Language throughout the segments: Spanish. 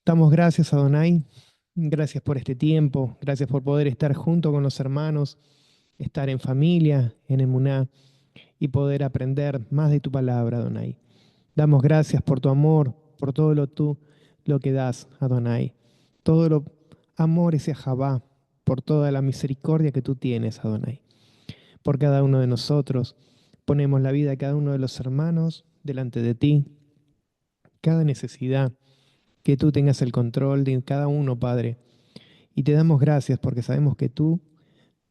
Damos gracias, Adonai. Gracias por este tiempo. Gracias por poder estar junto con los hermanos, estar en familia, en emuná y poder aprender más de tu palabra, Adonai. Damos gracias por tu amor, por todo lo que das, Adonai. Todo lo amor ese Jabá, por toda la misericordia que tú tienes, Adonai. Por cada uno de nosotros, ponemos la vida de cada uno de los hermanos delante de ti, cada necesidad, que tú tengas el control de cada uno, Padre. Y te damos gracias porque sabemos que tú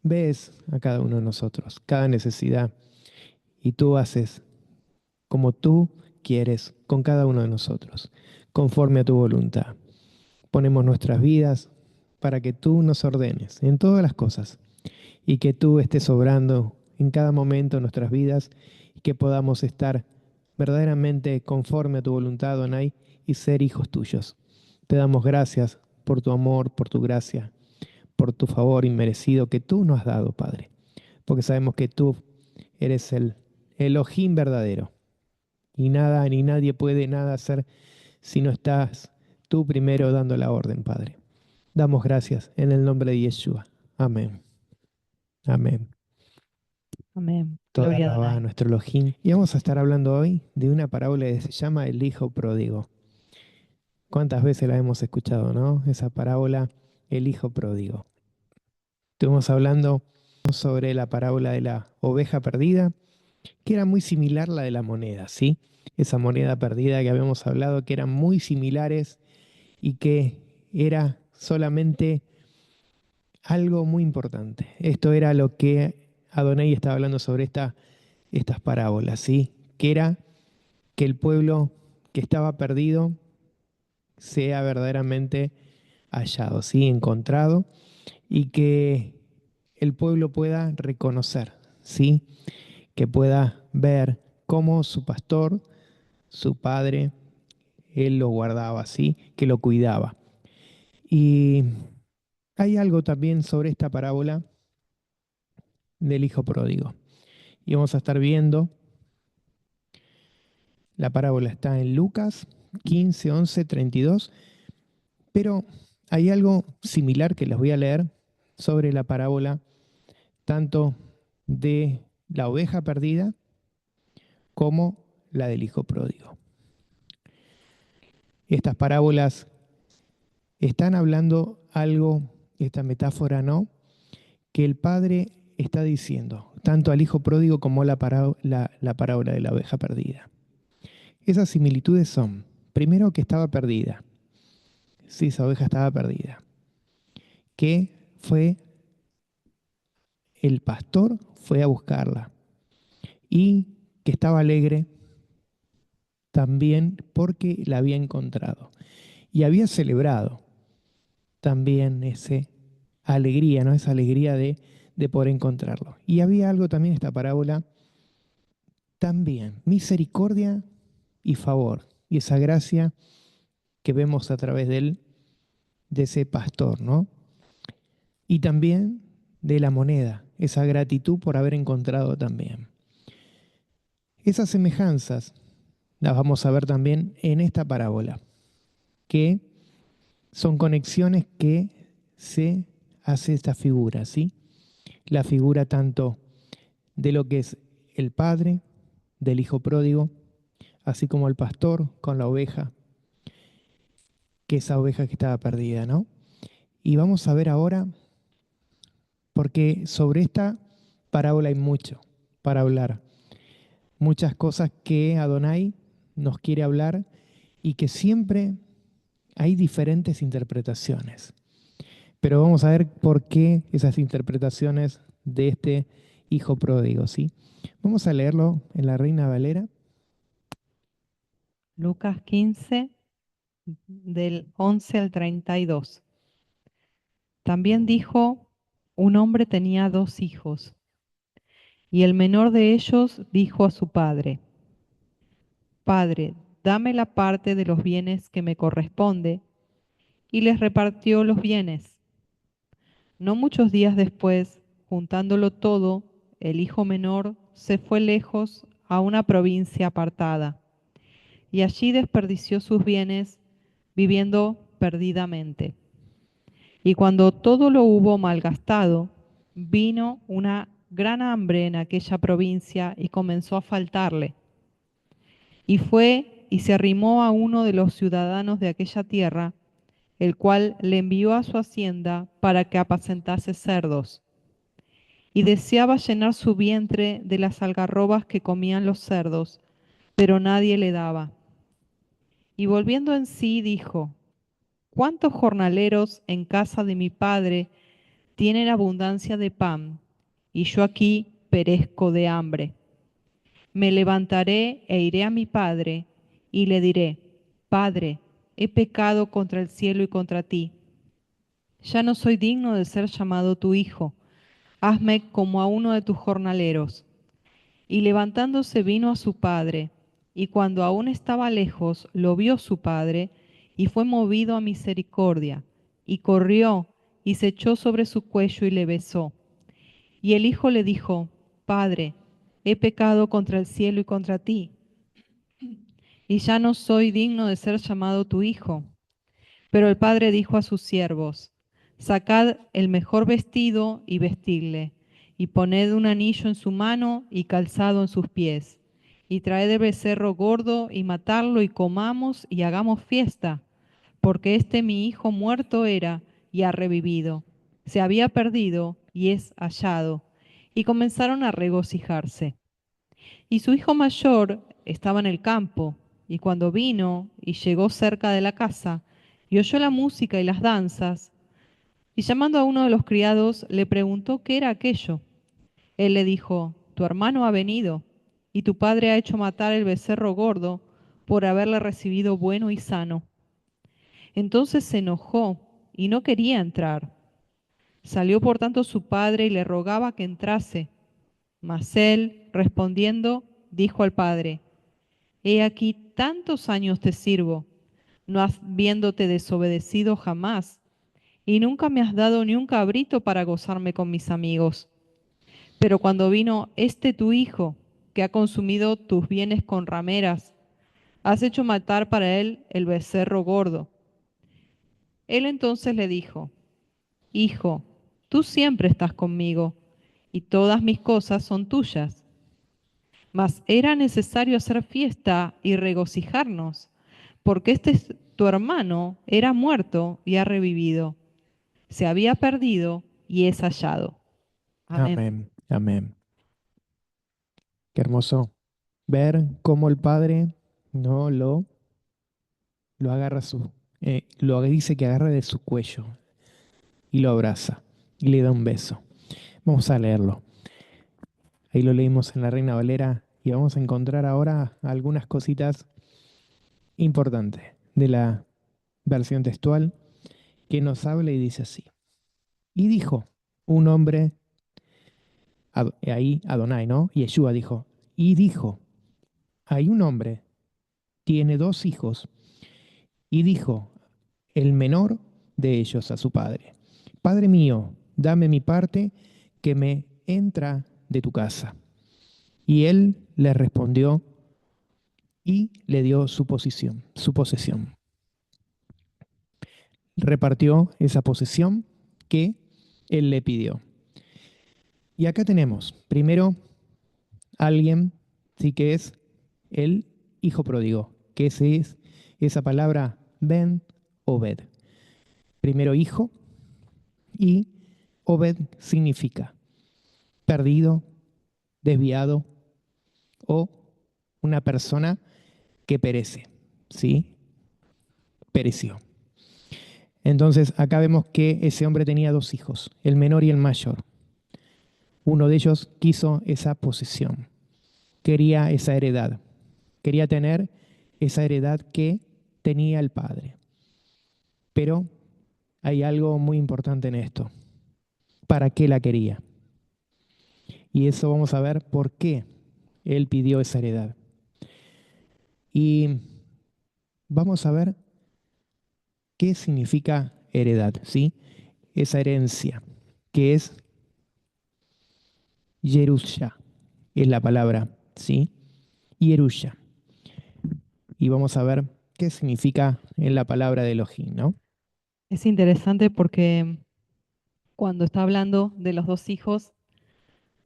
ves a cada uno de nosotros, cada necesidad, y tú haces como tú quieres con cada uno de nosotros, conforme a tu voluntad. Ponemos nuestras vidas para que tú nos ordenes en todas las cosas y que tú estés obrando en cada momento de nuestras vidas y que podamos estar verdaderamente conforme a tu voluntad, Adonai, y ser hijos tuyos. Te damos gracias por tu amor, por tu gracia, por tu favor inmerecido que tú nos has dado, Padre, porque sabemos que tú eres el Elohim verdadero y nada ni nadie puede nada hacer si no estás tú primero dando la orden, Padre. Damos gracias en el nombre de Yeshua. Amén. Amén. Amén. Toda Gloria a alaba a Adonai. nuestro Elohim. Y vamos a estar hablando hoy de una parábola que se llama el Hijo Pródigo. ¿Cuántas veces la hemos escuchado, no? Esa parábola, el Hijo Pródigo. Estuvimos hablando sobre la parábola de la oveja perdida, que era muy similar a la de la moneda, ¿sí? Esa moneda perdida que habíamos hablado, que eran muy similares y que era solamente algo muy importante. Esto era lo que Adonai estaba hablando sobre estas parábolas, ¿sí? Que era que el pueblo que estaba perdido sea verdaderamente hallado, ¿sí? Encontrado y que el pueblo pueda reconocer, ¿sí? Que pueda ver cómo su pastor, su padre, él lo guardaba, ¿sí? Que lo cuidaba. Y hay algo también sobre esta parábola del hijo pródigo. Y vamos a estar viendo, la parábola está en Lucas 15, 11, 32, pero hay algo similar que les voy a leer sobre la parábola tanto de la oveja perdida como la del hijo pródigo. Estas parábolas están hablando algo, esta metáfora no, que el padre está diciendo, tanto al hijo pródigo como la parábola de la oveja perdida. Esas similitudes son, primero que estaba perdida, sí, esa oveja estaba perdida, que fue el pastor, fue a buscarla y que estaba alegre también porque la había encontrado y había celebrado también esa alegría, ¿no? Esa alegría de poder encontrarlo. Y había algo también en esta parábola, también misericordia y favor, y esa gracia que vemos a través de él, de ese pastor, ¿no? Y también de la moneda, esa gratitud por haber encontrado también. Esas semejanzas las vamos a ver también en esta parábola, que son conexiones que se hace esta figura, ¿sí? La figura tanto de lo que es el padre, del hijo pródigo, así como el pastor con la oveja, que esa oveja que estaba perdida, ¿no? Y vamos a ver ahora, porque sobre esta parábola hay mucho para hablar, muchas cosas que Adonai nos quiere hablar y que siempre hay diferentes interpretaciones. Pero vamos a ver por qué esas interpretaciones de este hijo pródigo, ¿sí? Vamos a leerlo en la Reina Valera. Lucas 15, del 11 al 32. También dijo, un hombre tenía 2 hijos, y el menor de ellos dijo a su padre, Padre, dame la parte de los bienes que me corresponde, y les repartió los bienes. No muchos días después, juntándolo todo, el hijo menor se fue lejos a una provincia apartada, y allí desperdició sus bienes viviendo perdidamente. Y cuando todo lo hubo malgastado, vino una gran hambre en aquella provincia y comenzó a faltarle. Y fue y se arrimó a uno de los ciudadanos de aquella tierra, el cual le envió a su hacienda para que apacentase cerdos. Y deseaba llenar su vientre de las algarrobas que comían los cerdos, pero nadie le daba. Y volviendo en sí, dijo: ¿Cuántos jornaleros en casa de mi padre tienen abundancia de pan, y yo aquí perezco de hambre? Me levantaré e iré a mi padre, y le diré: Padre, he pecado contra el cielo y contra ti. Ya no soy digno de ser llamado tu hijo. Hazme como a uno de tus jornaleros. Y levantándose vino a su padre, y cuando aún estaba lejos, lo vio su padre, y fue movido a misericordia, y corrió, y se echó sobre su cuello y le besó. Y el hijo le dijo: Padre, he pecado contra el cielo y contra ti, y ya no soy digno de ser llamado tu hijo. Pero el padre dijo a sus siervos: Sacad el mejor vestido y vestidle, y poned un anillo en su mano y calzado en sus pies, y traed el becerro gordo y matadlo y comamos y hagamos fiesta, porque este mi hijo muerto era y ha revivido, se había perdido y es hallado. Y comenzaron a regocijarse. Y su hijo mayor estaba en el campo, y cuando vino y llegó cerca de la casa, y oyó la música y las danzas, y llamando a uno de los criados, le preguntó qué era aquello. Él le dijo: Tu hermano ha venido, y tu padre ha hecho matar el becerro gordo por haberle recibido bueno y sano. Entonces se enojó y no quería entrar. Salió por tanto su padre y le rogaba que entrase. Mas él, respondiendo, dijo al padre: He aquí tantos años te sirvo, no habiéndote desobedecido jamás, y nunca me has dado ni un cabrito para gozarme con mis amigos. Pero cuando vino este tu hijo, que ha consumido tus bienes con rameras, has hecho matar para él el becerro gordo. Él entonces le dijo: Hijo, tú siempre estás conmigo, y todas mis cosas son tuyas. Mas era necesario hacer fiesta y regocijarnos, porque tu hermano era muerto y ha revivido, se había perdido y es hallado. Amén. Amén, amén. Qué hermoso ver cómo el Padre no lo agarra lo dice que agarra de su cuello y lo abraza y le da un beso. Vamos a leerlo. Ahí lo leímos en la Reina Valera y vamos a encontrar ahora algunas cositas importantes de la versión textual que nos habla y dice así. Y dijo un hombre, ahí Adonai, ¿no? Yeshua dijo, y dijo, hay un hombre, tiene dos hijos, y dijo el menor de ellos a su padre: Padre mío, dame mi parte que me entra de tu casa. Y él le respondió y le dio su posesión. Repartió esa posesión que él le pidió. Y acá tenemos, primero, alguien, sí, que es el hijo pródigo, que es esa palabra Ben Obed. Primero hijo, y Obed significa perdido, desviado o una persona que perece, ¿sí? Pereció. Entonces acá vemos que ese hombre tenía dos hijos, el menor y el mayor. Uno de ellos quiso esa posesión, quería esa heredad, quería tener esa heredad que tenía el padre. Pero hay algo muy importante en esto. ¿Para qué la quería? Y eso vamos a ver por qué él pidió esa heredad. Y vamos a ver qué significa heredad, ¿sí? Esa herencia, que es Yerusha, es la palabra, ¿sí? Yerusha. Y vamos a ver qué significa en la palabra de Elohim, ¿no? Es interesante porque cuando está hablando de los dos hijos,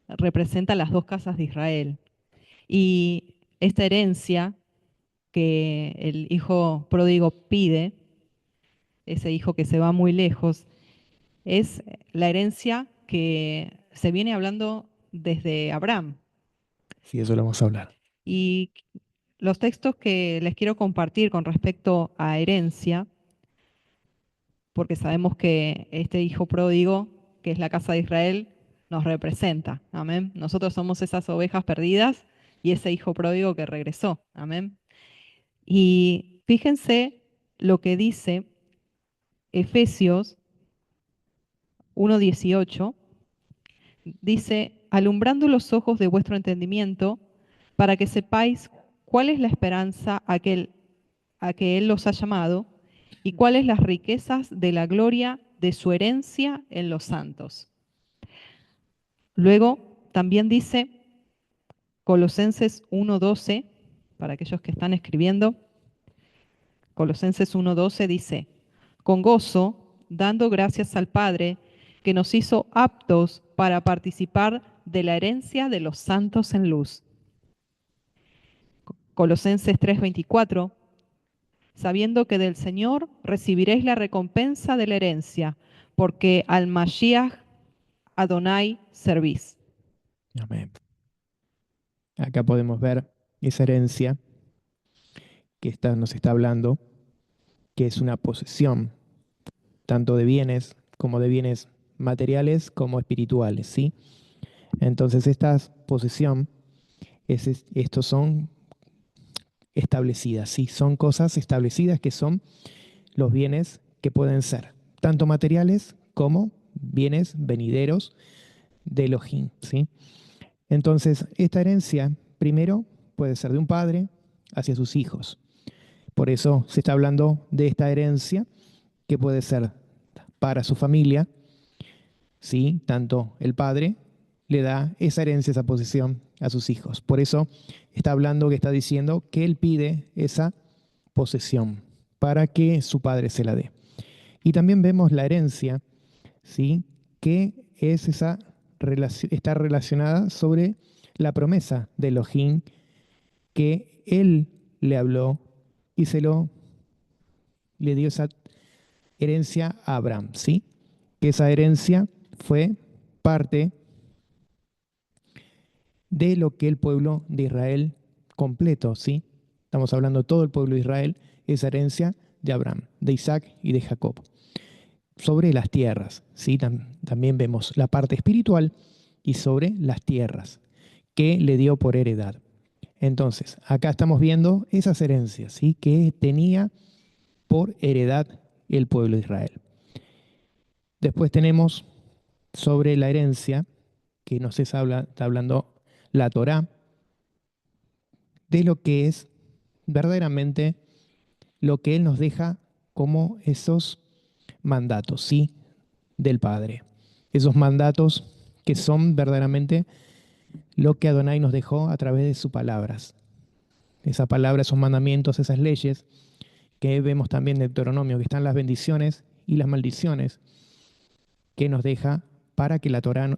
representa las dos casas de Israel. Y esta herencia que el hijo pródigo pide, ese hijo que se va muy lejos, es la herencia que se viene hablando desde Abraham. Sí, eso lo vamos a hablar. Y los textos que les quiero compartir con respecto a herencia, porque sabemos que este hijo pródigo, que es la casa de Israel, nos representa. Amén. Nosotros somos esas ovejas perdidas y ese hijo pródigo que regresó. Amén. Y fíjense lo que dice Efesios 1:18. Dice, alumbrando los ojos de vuestro entendimiento, para que sepáis cuál es la esperanza a que Él los ha llamado y cuáles las riquezas de la gloria de su herencia en los santos. Luego también dice Colosenses 1:12, para aquellos que están escribiendo, Colosenses 1:12 dice, con gozo, dando gracias al Padre, que nos hizo aptos para participar de la herencia de los santos en luz. Colosenses 3:24, sabiendo que del Señor recibiréis la recompensa de la herencia, porque al Mashiach Adonai servís. Amén. Acá podemos ver esa herencia que nos está hablando, que es una posesión, tanto de bienes como de bienes materiales como espirituales, ¿sí? Entonces, esta posesión, estos son establecidas, ¿sí? Son cosas establecidas que son los bienes que pueden ser tanto materiales como bienes venideros de Elohim, ¿sí? Entonces, esta herencia, primero, puede ser de un padre hacia sus hijos. Por eso se está hablando de esta herencia que puede ser para su familia, ¿sí? Tanto el padre le da esa herencia, esa posesión a sus hijos. Por eso está hablando, que está diciendo que él pide esa posesión para que su padre se la dé. Y también vemos la herencia, ¿sí? Que es esa está relacionada sobre la promesa de Elohim que él le habló y le dio esa herencia a Abraham, ¿sí? Que esa herencia fue parte de lo que el pueblo de Israel completo, ¿sí? Estamos hablando de todo el pueblo de Israel, esa herencia de Abraham, de Isaac y de Jacob. Sobre las tierras, ¿sí? También vemos la parte espiritual y sobre las tierras que le dio por heredad. Entonces, acá estamos viendo esas herencias, ¿sí? Que tenía por heredad el pueblo de Israel. Después tenemos sobre la herencia, que nos está hablando la Torá, de lo que es verdaderamente lo que Él nos deja como esos mandatos, ¿sí? Del Padre. Esos mandatos que son verdaderamente lo que Adonai nos dejó a través de sus palabras. Esa palabra, esos mandamientos, esas leyes que vemos también en Deuteronomio, que están las bendiciones y las maldiciones que nos deja para que la Torá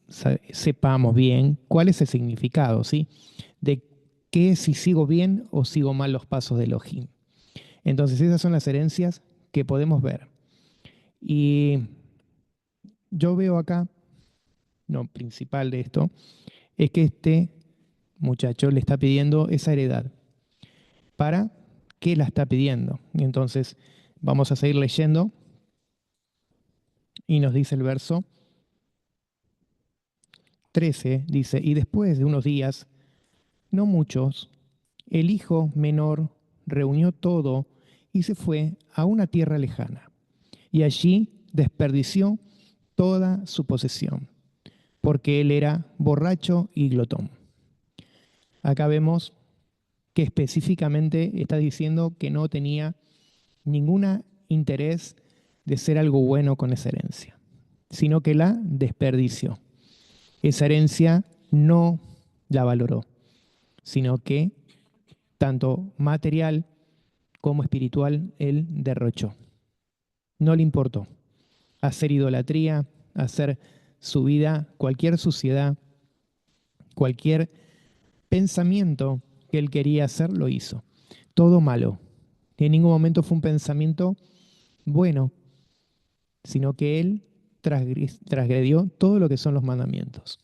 sepamos bien cuál es el significado, ¿sí? De qué, si sigo bien o sigo mal los pasos de Elohim. Entonces esas son las herencias que podemos ver. Y yo veo acá, lo principal de esto, es que este muchacho le está pidiendo esa heredad. ¿Para qué la está pidiendo? Y entonces vamos a seguir leyendo y nos dice el verso 13, dice, y después de unos días, no muchos, el hijo menor reunió todo y se fue a una tierra lejana, y allí desperdició toda su posesión, porque él era borracho y glotón. Acá vemos que específicamente está diciendo que no tenía ningún interés de ser algo bueno con esa herencia, sino que la desperdició. Esa herencia no la valoró, sino que tanto material como espiritual él derrochó. No le importó hacer idolatría, hacer su vida, cualquier suciedad, cualquier pensamiento que él quería hacer, lo hizo. Todo malo. En ningún momento fue un pensamiento bueno, sino que él transgredió todo lo que son los mandamientos.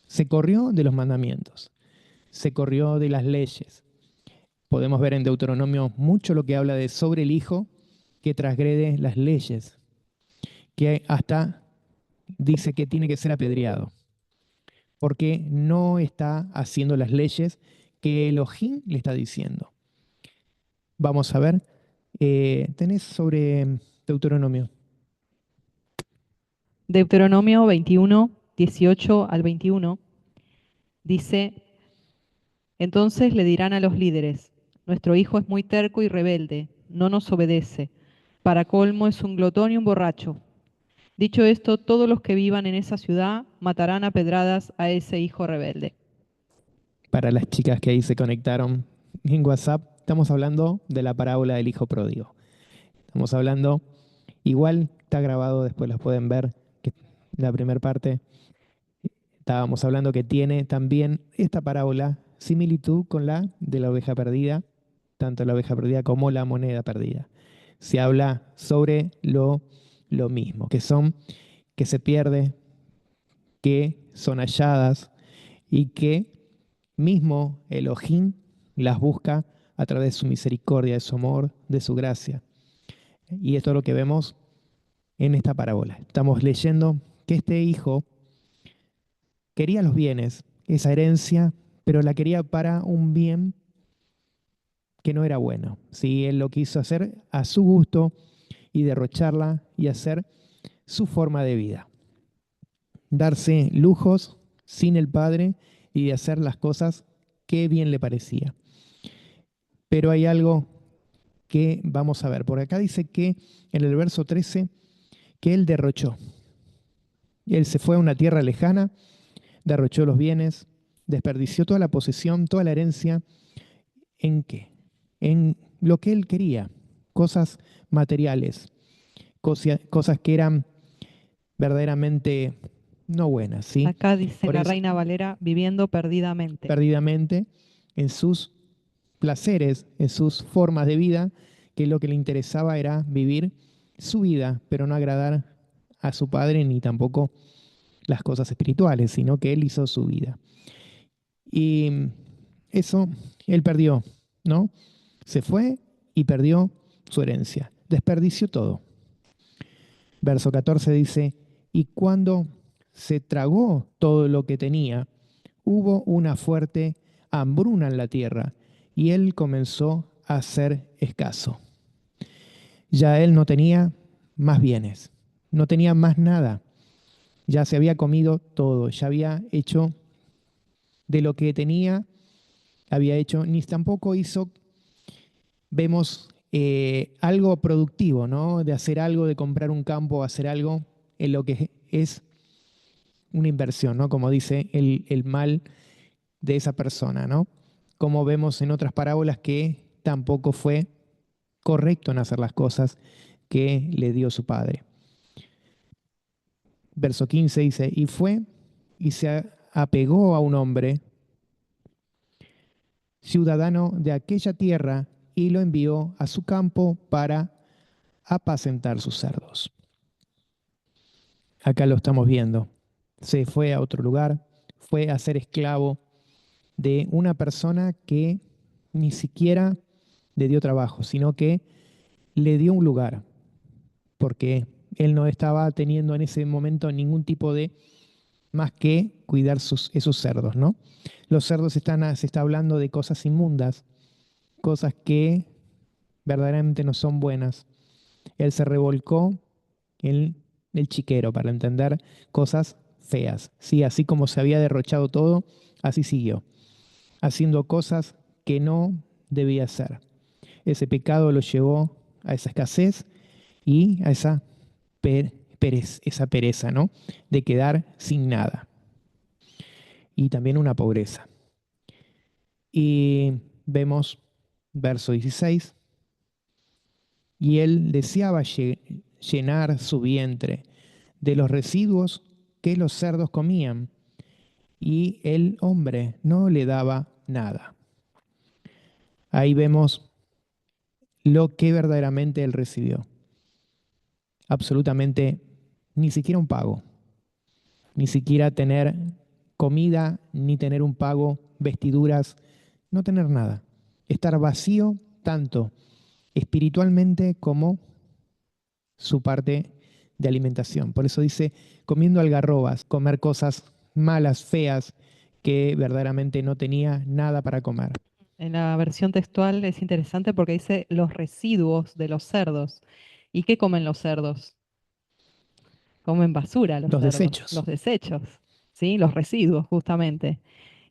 Se corrió de los mandamientos, se corrió de las leyes. Podemos ver en Deuteronomio mucho lo que habla de sobre el hijo que transgrede las leyes, que hasta dice que tiene que ser apedreado, porque no está haciendo las leyes que Elohim le está diciendo. Vamos a ver, tenés sobre Deuteronomio. Deuteronomio 21, 18 al 21, dice, entonces le dirán a los líderes, nuestro hijo es muy terco y rebelde, no nos obedece. Para colmo es un glotón y un borracho. Dicho esto, todos los que vivan en esa ciudad matarán a pedradas a ese hijo rebelde. Para las chicas que ahí se conectaron en WhatsApp, estamos hablando de la parábola del hijo pródigo. Estamos hablando, igual está grabado, después los pueden ver, que la primera parte, estábamos hablando que tiene también esta parábola similitud con la de la oveja perdida, tanto la oveja perdida como la moneda perdida. Se habla sobre lo mismo, que se pierde, que son halladas y que mismo Elohim las busca a través de su misericordia, de su amor, de su gracia. Y esto es lo que vemos en esta parábola. Estamos leyendo que este hijo quería los bienes, esa herencia, pero la quería para un bien que no era bueno. ¿Sí? Él lo quiso hacer a su gusto y derrocharla y hacer su forma de vida. Darse lujos sin el Padre y de hacer las cosas que bien le parecía. Pero hay algo que vamos a ver. Por acá dice que en el verso 13, que él derrochó. Él se fue a una tierra lejana, derrochó los bienes, desperdició toda la posesión, toda la herencia. ¿En qué? En lo que él quería, cosas materiales, cosas que eran verdaderamente no buenas, ¿sí? Acá dice Por la eso, Reina Valera, viviendo perdidamente. perdidamente, en sus placeres, en sus formas de vida, que lo que le interesaba era vivir su vida, pero no agradar a su padre ni tampoco las cosas espirituales, sino que él hizo su vida. Y eso él perdió, ¿no? Se fue y perdió su herencia, desperdició todo. Verso 14 dice, y cuando se tragó todo lo que tenía, hubo una fuerte hambruna en la tierra y él comenzó a ser escaso. Ya él no tenía más bienes, no tenía más nada, ya se había comido todo, ya había hecho de lo que tenía, había hecho, ni tampoco hizo, vemos algo productivo, ¿no? De hacer algo, de comprar un campo, hacer algo en lo que es una inversión, ¿no? Como dice el mal de esa persona, ¿no? Como vemos en otras parábolas que tampoco fue correcto en hacer las cosas que le dio su padre. Verso 15 dice, y fue y se apegó a un hombre, ciudadano de aquella tierra, y lo envió a su campo para apacentar sus cerdos. Acá lo estamos viendo. Se fue a otro lugar, fue a ser esclavo de una persona que ni siquiera le dio trabajo, sino que le dio un lugar, porque él no estaba teniendo en ese momento ningún tipo de más que cuidar esos cerdos, ¿no? Los cerdos se está hablando de cosas inmundas, cosas que verdaderamente no son buenas. Él se revolcó en el chiquero para entender cosas feas. Sí, así como se había derrochado todo, así siguió, haciendo cosas que no debía hacer. Ese pecado lo llevó a esa escasez y a esa pereza, ¿no? De quedar sin nada. Y también una pobreza. Y vemos verso 16, y él deseaba llenar su vientre de los residuos que los cerdos comían, y el hombre no le daba nada. Ahí vemos lo que verdaderamente él recibió. Absolutamente ni siquiera un pago, ni siquiera tener comida, ni tener un pago, vestiduras, no tener nada. Estar vacío tanto espiritualmente como su parte de alimentación. Por eso dice, comiendo algarrobas, comer cosas malas, feas, que verdaderamente no tenía nada para comer. En la versión textual es interesante porque dice los residuos de los cerdos. ¿Y qué comen los cerdos? Comen basura los Los cerdos, los desechos. desechos, ¿sí? Los residuos, justamente.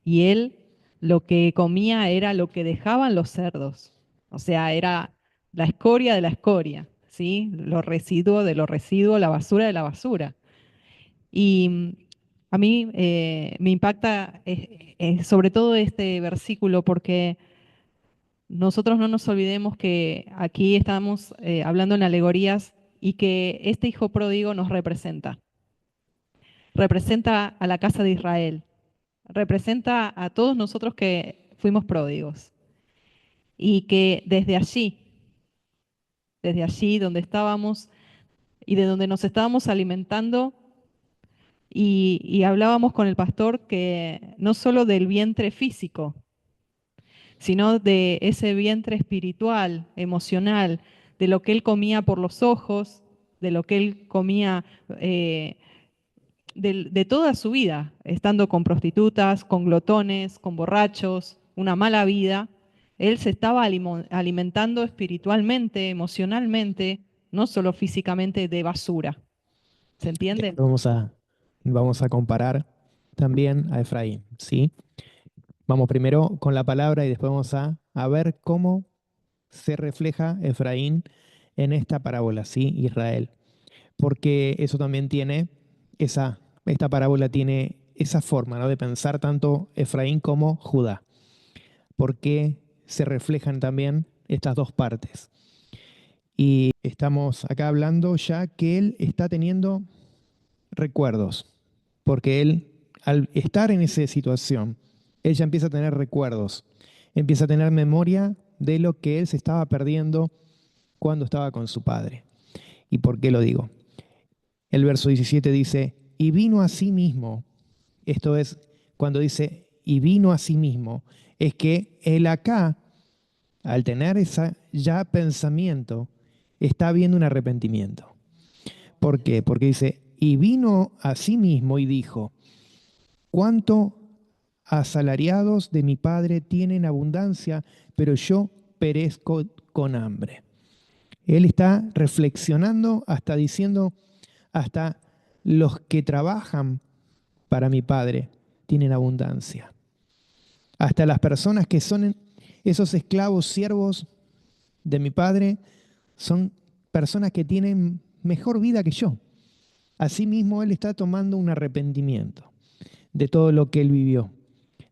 Y él lo que comía era lo que dejaban los cerdos. O sea, era la escoria de la escoria, ¿sí? Los residuos de los residuos, la basura de la basura. Y a mí me impacta sobre todo este versículo porque nosotros no nos olvidemos que aquí estamos hablando en alegorías y que este hijo pródigo nos representa. Representa a la casa de Israel, representa a todos nosotros que fuimos pródigos y que desde allí donde estábamos y de donde nos estábamos alimentando y hablábamos con el pastor que no solo del vientre físico, sino de ese vientre espiritual, emocional, de lo que él comía por los ojos, de lo que él comía de toda su vida, estando con prostitutas, con glotones, con borrachos, una mala vida. Él se estaba alimentando espiritualmente, emocionalmente, no solo físicamente de basura. ¿Se entiende? Después vamos a comparar también a Efraín, ¿sí? Vamos primero con la palabra y después vamos a ver cómo se refleja Efraín en esta parábola, ¿sí? Israel. Porque eso también tiene esta parábola tiene esa forma, ¿no? De pensar tanto Efraín como Judá. Porque se reflejan también estas dos partes. Y estamos acá hablando ya que él está teniendo recuerdos, porque él, al estar en esa situación, él ya empieza a tener recuerdos, empieza a tener memoria de lo que él se estaba perdiendo cuando estaba con su padre. ¿Y por qué lo digo? El verso 17 dice, y vino a sí mismo. Esto es, cuando dice, y vino a sí mismo, es que él acá, al tener ese ya pensamiento, está viendo un arrepentimiento. ¿Por qué? Porque dice, y vino a sí mismo y dijo, cuánto asalariados de mi padre tienen abundancia, pero yo perezco con hambre. Él está reflexionando hasta diciendo, hasta los que trabajan para mi padre tienen abundancia. Hasta las personas que son esos esclavos, siervos de mi padre, son personas que tienen mejor vida que yo. Asimismo, él está tomando un arrepentimiento de todo lo que él vivió,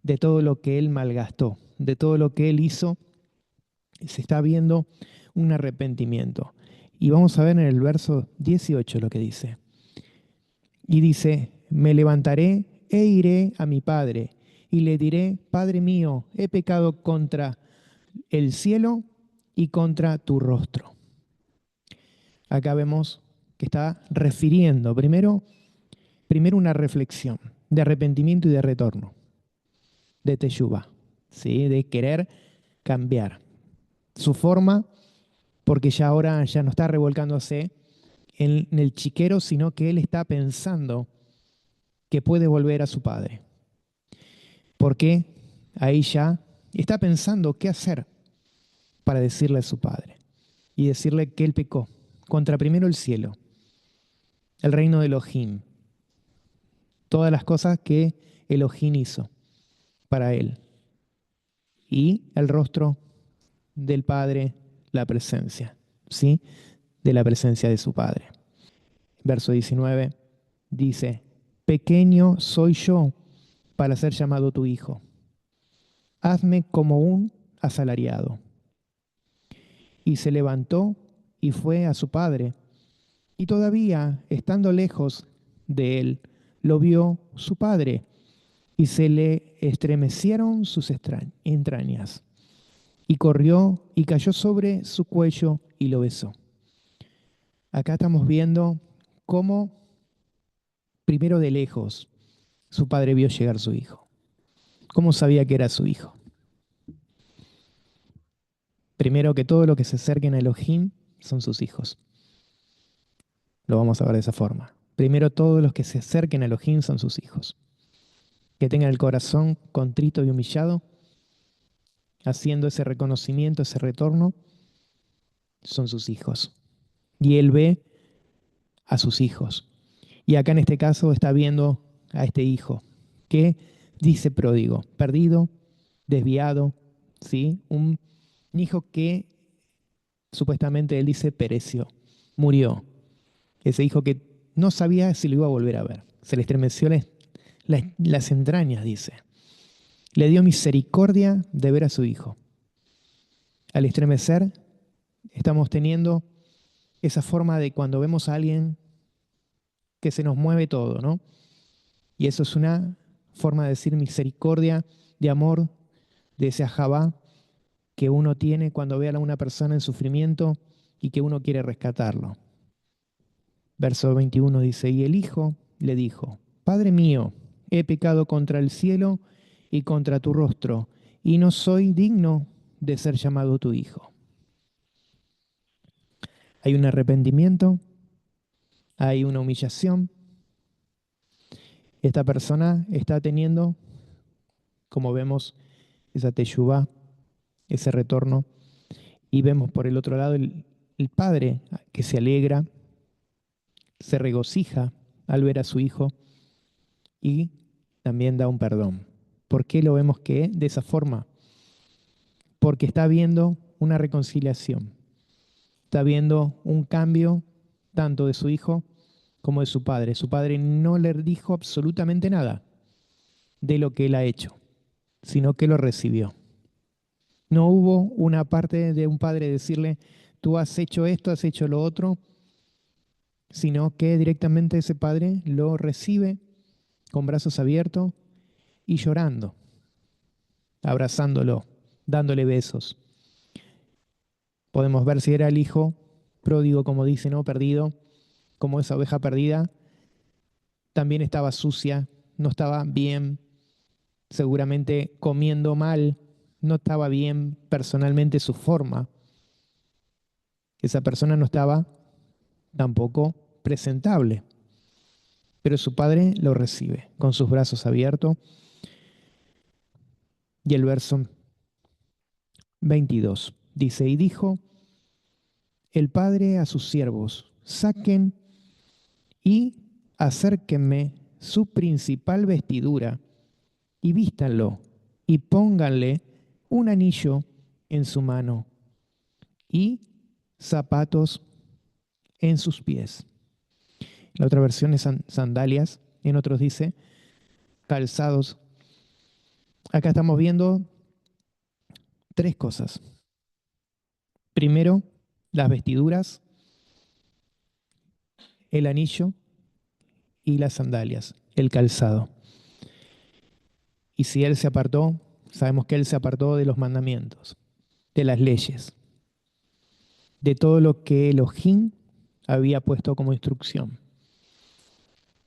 de todo lo que él malgastó, de todo lo que él hizo. Se está viendo un arrepentimiento. Y vamos a ver en el verso 18 lo que dice. Y dice, me levantaré e iré a mi padre y le diré, Padre mío, he pecado contra el cielo y contra tu rostro. Acá vemos que está refiriendo primero una reflexión de arrepentimiento y de retorno, de teshuvá, ¿sí? De querer cambiar su forma, porque ya ahora ya no está revolcándose en el chiquero, sino que él está pensando que puede volver a su padre. Porque ahí ya está pensando qué hacer para decirle a su padre y decirle que él pecó contra primero el cielo, el reino de Elohim, todas las cosas que Elohim hizo para él y el rostro del Padre, la presencia, ¿sí? De la presencia de su Padre. Verso 19 dice, pequeño soy yo para ser llamado tu hijo. Hazme como un asalariado. Y se levantó y fue a su padre. Y todavía, estando lejos de él, lo vio su padre y se le estremecieron sus entrañas. Y corrió y cayó sobre su cuello y lo besó. Acá estamos viendo cómo, primero de lejos, su padre vio llegar su hijo. ¿Cómo sabía que era su hijo? Primero que todo, lo que se acerquen a Elohim son sus hijos. Lo vamos a ver de esa forma. Primero, todos los que se acerquen a Elohim son sus hijos. Que tengan el corazón contrito y humillado, haciendo ese reconocimiento, ese retorno, son sus hijos. Y él ve a sus hijos. Y acá en este caso está viendo a este hijo, que dice pródigo, perdido, desviado, ¿sí? Un hijo que supuestamente él dice pereció, murió. Ese hijo que no sabía si lo iba a volver a ver. Se le estremeció las entrañas, dice. Le dio misericordia de ver a su hijo. Al estremecer, estamos teniendo esa forma de cuando vemos a alguien que se nos mueve todo, ¿no? Y eso es una forma de decir misericordia, de amor, de ese ajabá que uno tiene cuando ve a una persona en sufrimiento y que uno quiere rescatarlo. Verso 21 dice, y el hijo le dijo, Padre mío, he pecado contra el cielo y contra tu rostro, y no soy digno de ser llamado tu hijo. Hay un arrepentimiento, hay una humillación. Esta persona está teniendo, como vemos, esa teshuvá, ese retorno, y vemos por el otro lado el padre que se alegra, se regocija al ver a su hijo y también da un perdón. ¿Por qué lo vemos que de esa forma? Porque está viendo una reconciliación, está viendo un cambio tanto de su hijo como de su padre. Su padre no le dijo absolutamente nada de lo que él ha hecho, sino que lo recibió. No hubo una parte de un padre decirle, tú has hecho esto, has hecho lo otro, sino que directamente ese padre lo recibe con brazos abiertos y llorando, abrazándolo, dándole besos. Podemos ver si era el hijo pródigo, como dice, ¿no? Perdido, como esa oveja perdida, también estaba sucia, no estaba bien, seguramente comiendo mal, no estaba bien personalmente su forma. Esa persona no estaba tampoco presentable, pero su padre lo recibe con sus brazos abiertos. Y el verso 22 dice, y dijo el padre a sus siervos, saquen y acérquenme su principal vestidura y vístanlo y pónganle un anillo en su mano y zapatos en sus pies. La otra versión es sandalias, en otros dice calzados. Acá estamos viendo tres cosas. Primero, las vestiduras, el anillo y las sandalias, el calzado. Y si él se apartó, sabemos que él se apartó de los mandamientos, de las leyes, de todo lo que Elohim había puesto como instrucción.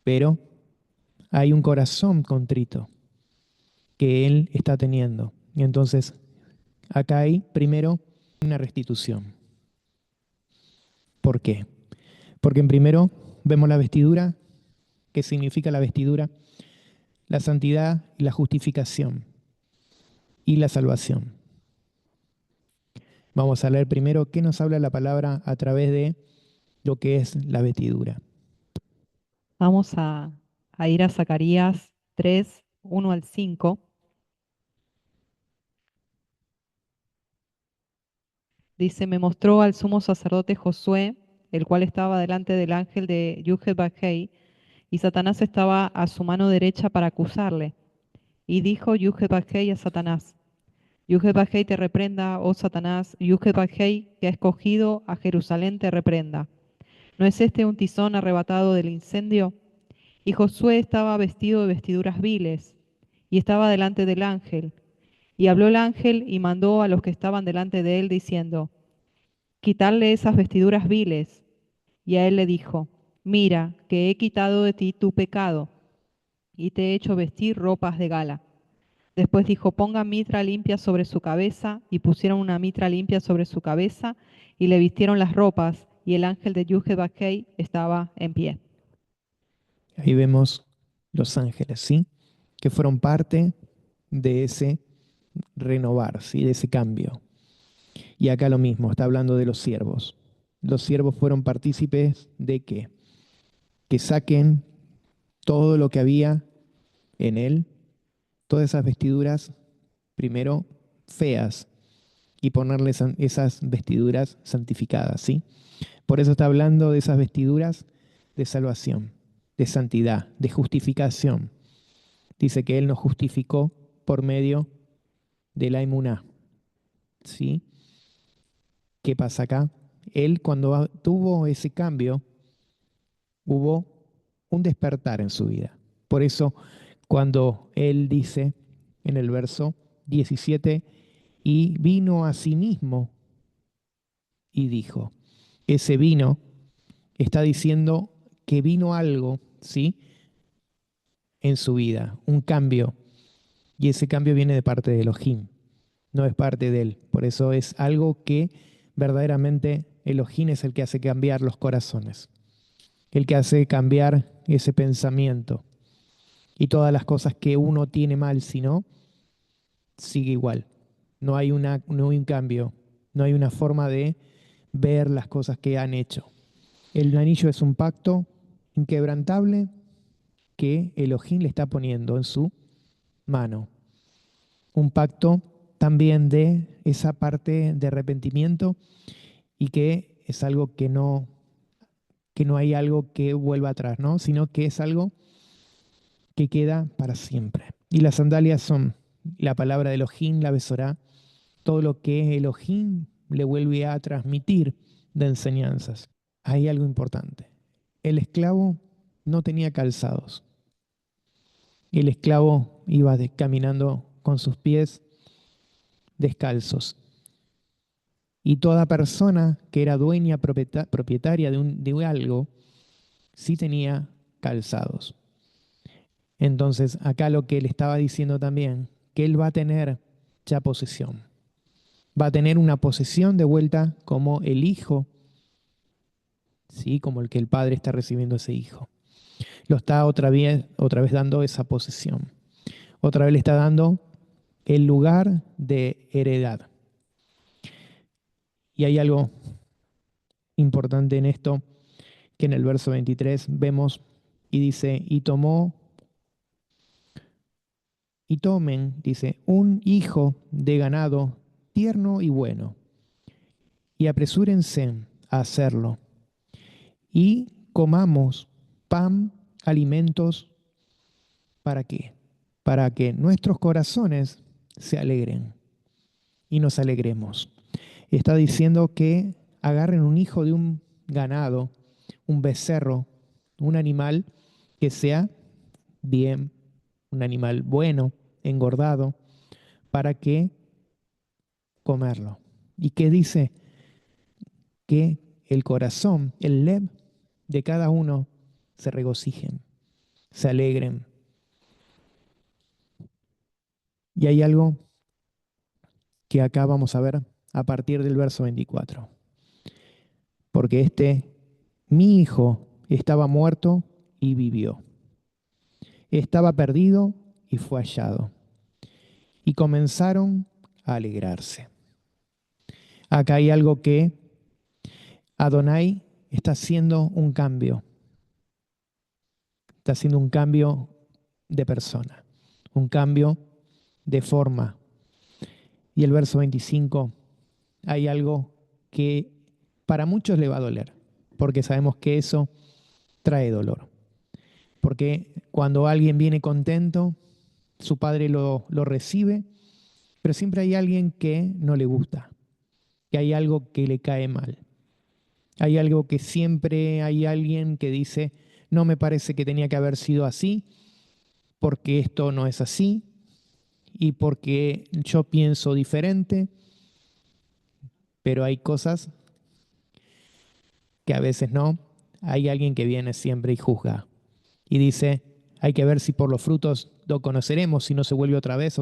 Pero hay un corazón contrito que él está teniendo. Y entonces, acá hay primero una restitución. ¿Por qué? Porque en primero vemos la vestidura, que significa la vestidura, la santidad y la justificación y la salvación. Vamos a leer primero qué nos habla la palabra a través de lo que es la vestidura. Vamos a ir a Zacarías 3, 1 al 5. Dice, me mostró al sumo sacerdote Josué, el cual estaba delante del ángel de Yuhel-Bajei, y Satanás estaba a su mano derecha para acusarle. Y dijo Yuhel-Bajei a Satanás, Yuhel-Bajei te reprenda, oh Satanás, Yuhel-Bajei que ha escogido a Jerusalén te reprenda. ¿No es este un tizón arrebatado del incendio? Y Josué estaba vestido de vestiduras viles, y estaba delante del ángel. Y habló el ángel y mandó a los que estaban delante de él, diciendo, quitarle esas vestiduras viles. Y a él le dijo, mira, que he quitado de ti tu pecado, y te he hecho vestir ropas de gala. Después dijo, pongan mitra limpia sobre su cabeza, y pusieron una mitra limpia sobre su cabeza, y le vistieron las ropas, y el ángel de Yuhebakei estaba en pie. Ahí vemos los ángeles, ¿sí? Que fueron parte de ese renovar, ¿sí? De ese cambio. Y acá lo mismo, está hablando de los siervos. Los siervos fueron partícipes de qué? Que saquen todo lo que había en él, todas esas vestiduras, primero feas, y ponerles esas vestiduras santificadas, ¿sí? Por eso está hablando de esas vestiduras de salvación, de santidad, de justificación. Dice que Él nos justificó por medio de la emuná, ¿sí? ¿Qué pasa acá? Él cuando tuvo ese cambio, hubo un despertar en su vida. Por eso cuando Él dice en el verso 17, y vino a sí mismo y dijo, ese vino está diciendo que vino algo, ¿sí? En su vida, un cambio, y ese cambio viene de parte de Elohim, no es parte de él. Por eso es algo que verdaderamente Elohim es el que hace cambiar los corazones, el que hace cambiar ese pensamiento y todas las cosas que uno tiene mal, si no, sigue igual. No hay un cambio, no hay una forma de ver las cosas que han hecho. El anillo es un pacto inquebrantable que Elohim le está poniendo en su mano. Un pacto también de esa parte de arrepentimiento y que es algo que no hay algo que vuelva atrás, ¿no? Sino que es algo que queda para siempre. Y las sandalias son la palabra de Elohim, la Besorá, todo lo que Elohim le vuelve a transmitir de enseñanzas. Hay algo importante. El esclavo no tenía calzados. El esclavo iba caminando con sus pies descalzos. Y toda persona que era dueña, propietaria de algo, sí tenía calzados. Entonces, acá lo que él estaba diciendo también, que él va a tener ya posesión. Va a tener una posesión de vuelta como el hijo, ¿sí? Como el que el padre está recibiendo ese hijo. Lo está otra vez dando esa posesión. Otra vez le está dando el lugar de heredad. Y hay algo importante en esto, que en el verso 23 vemos y dice, y tomen, dice, un hijo de ganado tierno y bueno, y apresúrense a hacerlo, y comamos pan, alimentos, ¿para qué? Para que nuestros corazones se alegren y nos alegremos. Está diciendo que agarren un hijo de un ganado, un becerro, un animal que sea bien, un animal bueno, engordado, para que comerlo. ¿Y qué dice? Que el corazón, el lev de cada uno se regocijen, se alegren. Y hay algo que acá vamos a ver a partir del verso 24. Porque mi hijo, estaba muerto y vivió. Estaba perdido y fue hallado. Y comenzaron a alegrarse. Acá hay algo que Adonai está haciendo un cambio. Está haciendo un cambio de persona, un cambio de forma. Y el verso 25, hay algo que para muchos le va a doler, porque sabemos que eso trae dolor. Porque cuando alguien viene contento, su padre lo recibe, pero siempre hay alguien que no le gusta, que hay algo que le cae mal. Hay algo que siempre hay alguien que dice, no me parece que tenía que haber sido así, porque esto no es así, y porque yo pienso diferente, pero hay cosas que a veces no. Hay alguien que viene siempre y juzga. Y dice, hay que ver si por los frutos lo conoceremos, si no se vuelve otra vez,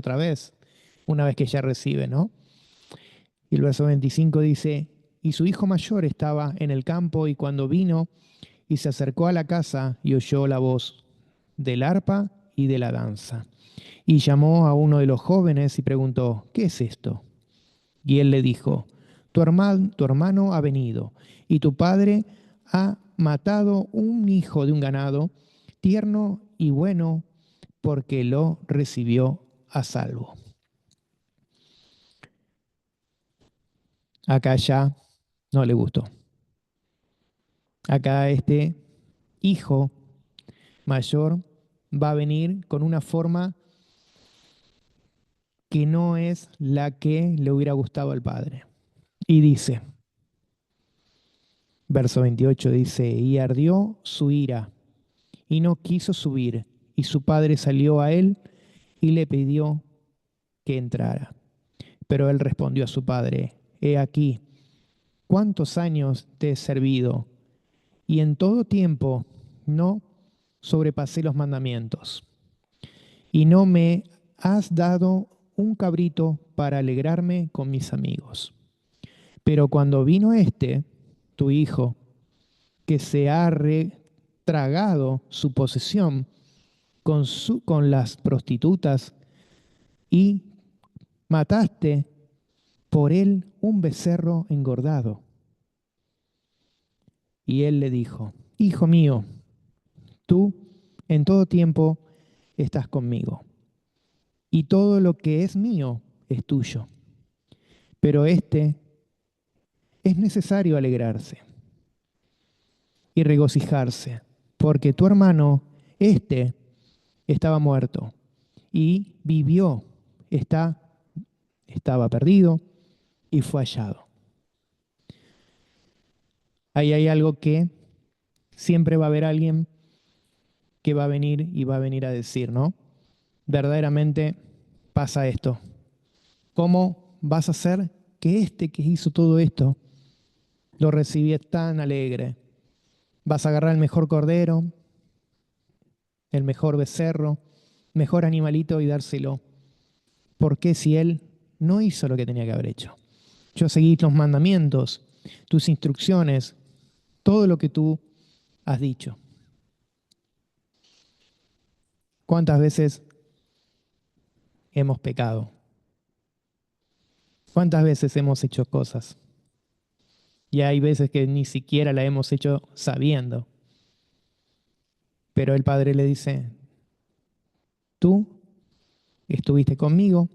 una vez que ya recibe, ¿no? Y el verso 25 dice, y su hijo mayor estaba en el campo y cuando vino y se acercó a la casa y oyó la voz del arpa y de la danza. Y llamó a uno de los jóvenes y preguntó, ¿qué es esto? Y él le dijo, tu hermano ha venido y tu padre ha matado un hijo de un ganado tierno y bueno porque lo recibió a salvo. Acá ya no le gustó. Acá este hijo mayor va a venir con una forma que no es la que le hubiera gustado al padre. Y dice, verso 28 dice, y ardió su ira y no quiso subir, y su padre salió a él y le pidió que entrara. Pero él respondió a su padre, he aquí, cuántos años te he servido, y en todo tiempo no sobrepasé los mandamientos, y no me has dado un cabrito para alegrarme con mis amigos. Pero cuando vino este, tu hijo, que se ha retragado su posesión con las prostitutas, y mataste por él un becerro engordado. Y él le dijo, hijo mío, tú en todo tiempo estás conmigo, y todo lo que es mío es tuyo. Pero es necesario alegrarse y regocijarse, porque tu hermano, estaba muerto y vivió, estaba perdido y fue hallado. Ahí hay algo que siempre va a haber alguien que va a venir y va a venir a decir, ¿no? Verdaderamente pasa esto. ¿Cómo vas a hacer que este que hizo todo esto lo recibiera tan alegre? Vas a agarrar el mejor cordero, el mejor becerro, mejor animalito y dárselo. ¿Por qué si él no hizo lo que tenía que haber hecho? Yo seguí los mandamientos, tus instrucciones, todo lo que tú has dicho. ¿Cuántas veces hemos pecado? ¿Cuántas veces hemos hecho cosas? Y hay veces que ni siquiera la hemos hecho sabiendo. Pero el Padre le dice, tú estuviste conmigo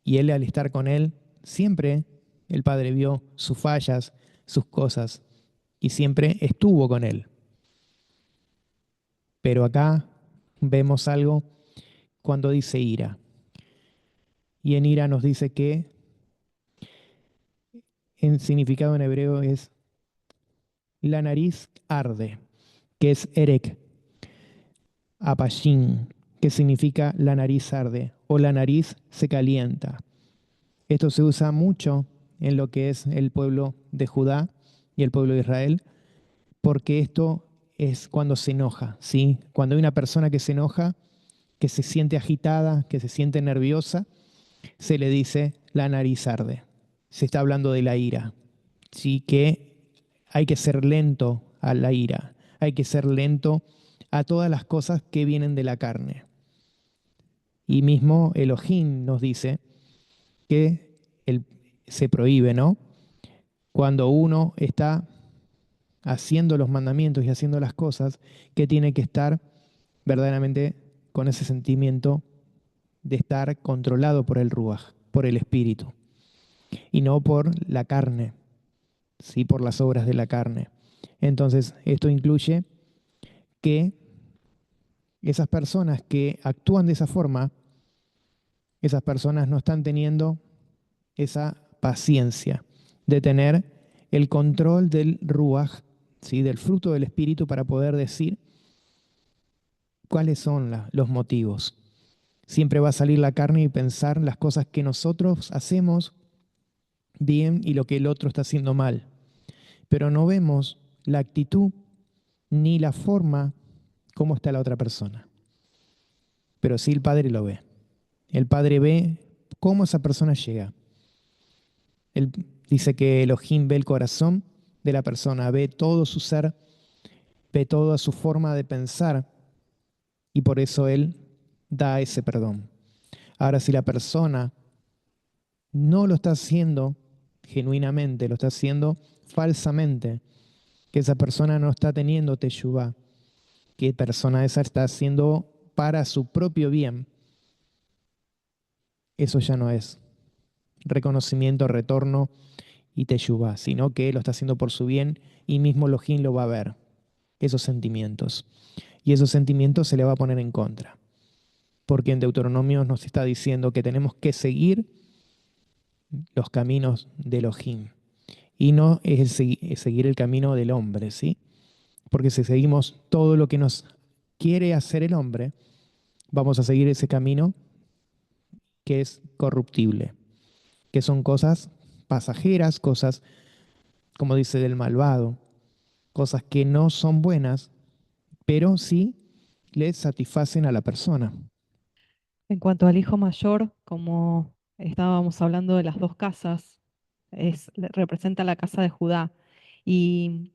y él al estar con él, siempre el Padre vio sus fallas, sus cosas y siempre estuvo con él. Pero acá vemos algo cuando dice ira. Y en ira nos dice que en significado en hebreo es la nariz arde, que es erek, apashin, que significa la nariz arde o la nariz se calienta. Esto se usa mucho en lo que es el pueblo de Judá y el pueblo de Israel, porque esto es cuando se enoja, ¿sí? Cuando hay una persona que se enoja, que se siente agitada, que se siente nerviosa, se le dice la nariz arde. Se está hablando de la ira, ¿sí? Que hay que ser lento a la ira, hay que ser lento a todas las cosas que vienen de la carne. Y mismo Elohim nos dice que se prohíbe, ¿no? Cuando uno está haciendo los mandamientos y haciendo las cosas, que tiene que estar verdaderamente con ese sentimiento de estar controlado por el Ruach, por el Espíritu, y no por la carne, sí, por las obras de la carne. Entonces, esto incluye que esas personas que actúan de esa forma, esas personas no están teniendo esa paciencia de tener el control del ruaj, ¿sí? Del fruto del Espíritu para poder decir cuáles son los motivos. Siempre va a salir la carne y pensar las cosas que nosotros hacemos bien y lo que el otro está haciendo mal. Pero no vemos la actitud ni la forma cómo está la otra persona. Pero sí el Padre lo ve. El Padre ve cómo esa persona llega. Él dice que Elohim ve el corazón de la persona, ve todo su ser, ve toda su forma de pensar y por eso Él da ese perdón. Ahora, si la persona no lo está haciendo genuinamente, lo está haciendo falsamente, que esa persona no está teniendo teshuvá, que persona esa está haciendo para su propio bien, eso ya no es reconocimiento, retorno y teshuvá, sino que lo está haciendo por su bien y mismo Elohim lo va a ver, esos sentimientos. Y esos sentimientos se le va a poner en contra, porque en Deuteronomio nos está diciendo que tenemos que seguir los caminos de Elohim y no es seguir el camino del hombre, ¿sí? Porque si seguimos todo lo que nos quiere hacer el hombre, vamos a seguir ese camino que es corruptible, que son cosas pasajeras, cosas, como dice, del malvado, cosas que no son buenas, pero sí le satisfacen a la persona. En cuanto al hijo mayor, como estábamos hablando de las dos casas, representa la casa de Judá. Y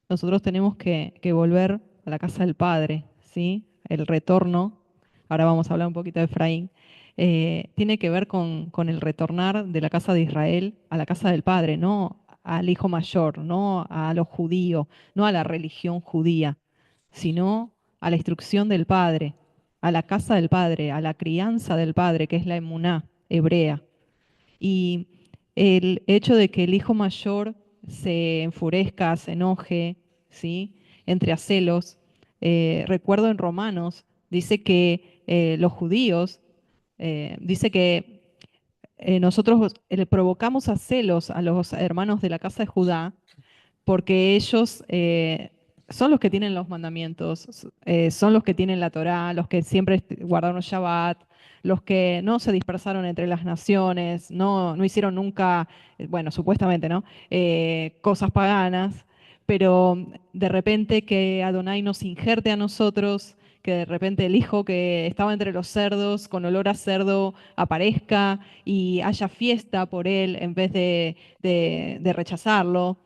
nosotros tenemos que volver a la casa del Padre, ¿sí? El retorno, ahora vamos a hablar un poquito de Efraín, tiene que ver con el retornar de la casa de Israel a la casa del Padre, no al hijo mayor, no a los judíos, no a la religión judía, sino a la instrucción del Padre, a la casa del Padre, a la crianza del Padre, que es la emuná hebrea. Y el hecho de que el hijo mayor se enfurezca, se enoje, ¿sí? Entre a celos. Recuerdo en Romanos, dice que los judíos, dice que nosotros le provocamos a celos a los hermanos de la casa de Judá porque ellos son los que tienen los mandamientos, son los que tienen la Torá, los que siempre guardaron Shabbat, los que no se dispersaron entre las naciones, no hicieron nunca, bueno, supuestamente, ¿no? Cosas paganas, pero de repente que Adonai nos injerte a nosotros, que de repente el hijo que estaba entre los cerdos, con olor a cerdo, aparezca y haya fiesta por él en vez de rechazarlo.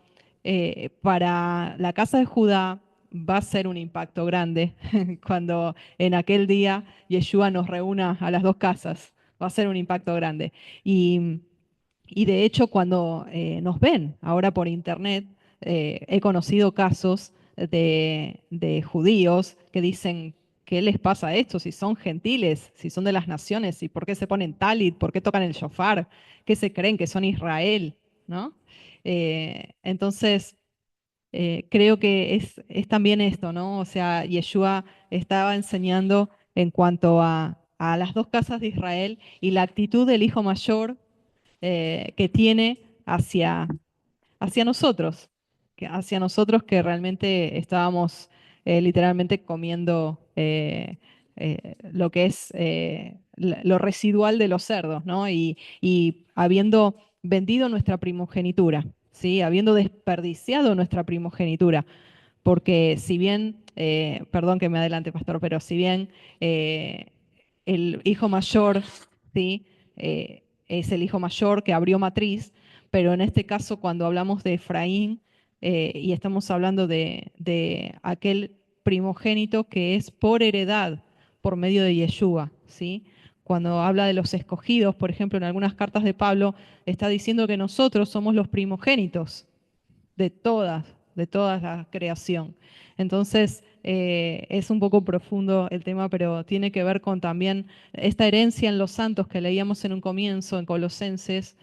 Para la casa de Judá va a ser un impacto grande cuando en aquel día Yeshua nos reúna a las dos casas. Va a ser un impacto grande. Y, y de hecho, cuando nos ven ahora por internet, he conocido casos de judíos que dicen, ¿qué les pasa a estos? Si son gentiles, si son de las naciones, ¿y por qué se ponen talit? ¿Por qué tocan el shofar? ¿Qué se creen que son Israel? ¿No? Entonces, creo que es también esto, ¿no? O sea, Yeshua estaba enseñando en cuanto a las dos casas de Israel y la actitud del hijo mayor que tiene hacia nosotros, hacia nosotros que realmente estábamos literalmente comiendo lo que es lo residual de los cerdos, ¿no? Y habiendo vendido nuestra primogenitura, ¿sí? Habiendo desperdiciado nuestra primogenitura, porque si bien, perdón que me adelante, pastor, pero si bien el hijo mayor, ¿sí? Es el hijo mayor que abrió matriz, pero en este caso cuando hablamos de Efraín y estamos hablando de aquel primogénito que es por heredad, por medio de Yeshua, ¿sí? Cuando habla de los escogidos, por ejemplo, en algunas cartas de Pablo, está diciendo que nosotros somos los primogénitos de toda la creación. Entonces, es un poco profundo el tema, pero tiene que ver con también esta herencia en los santos que leíamos en un comienzo, en Colosenses,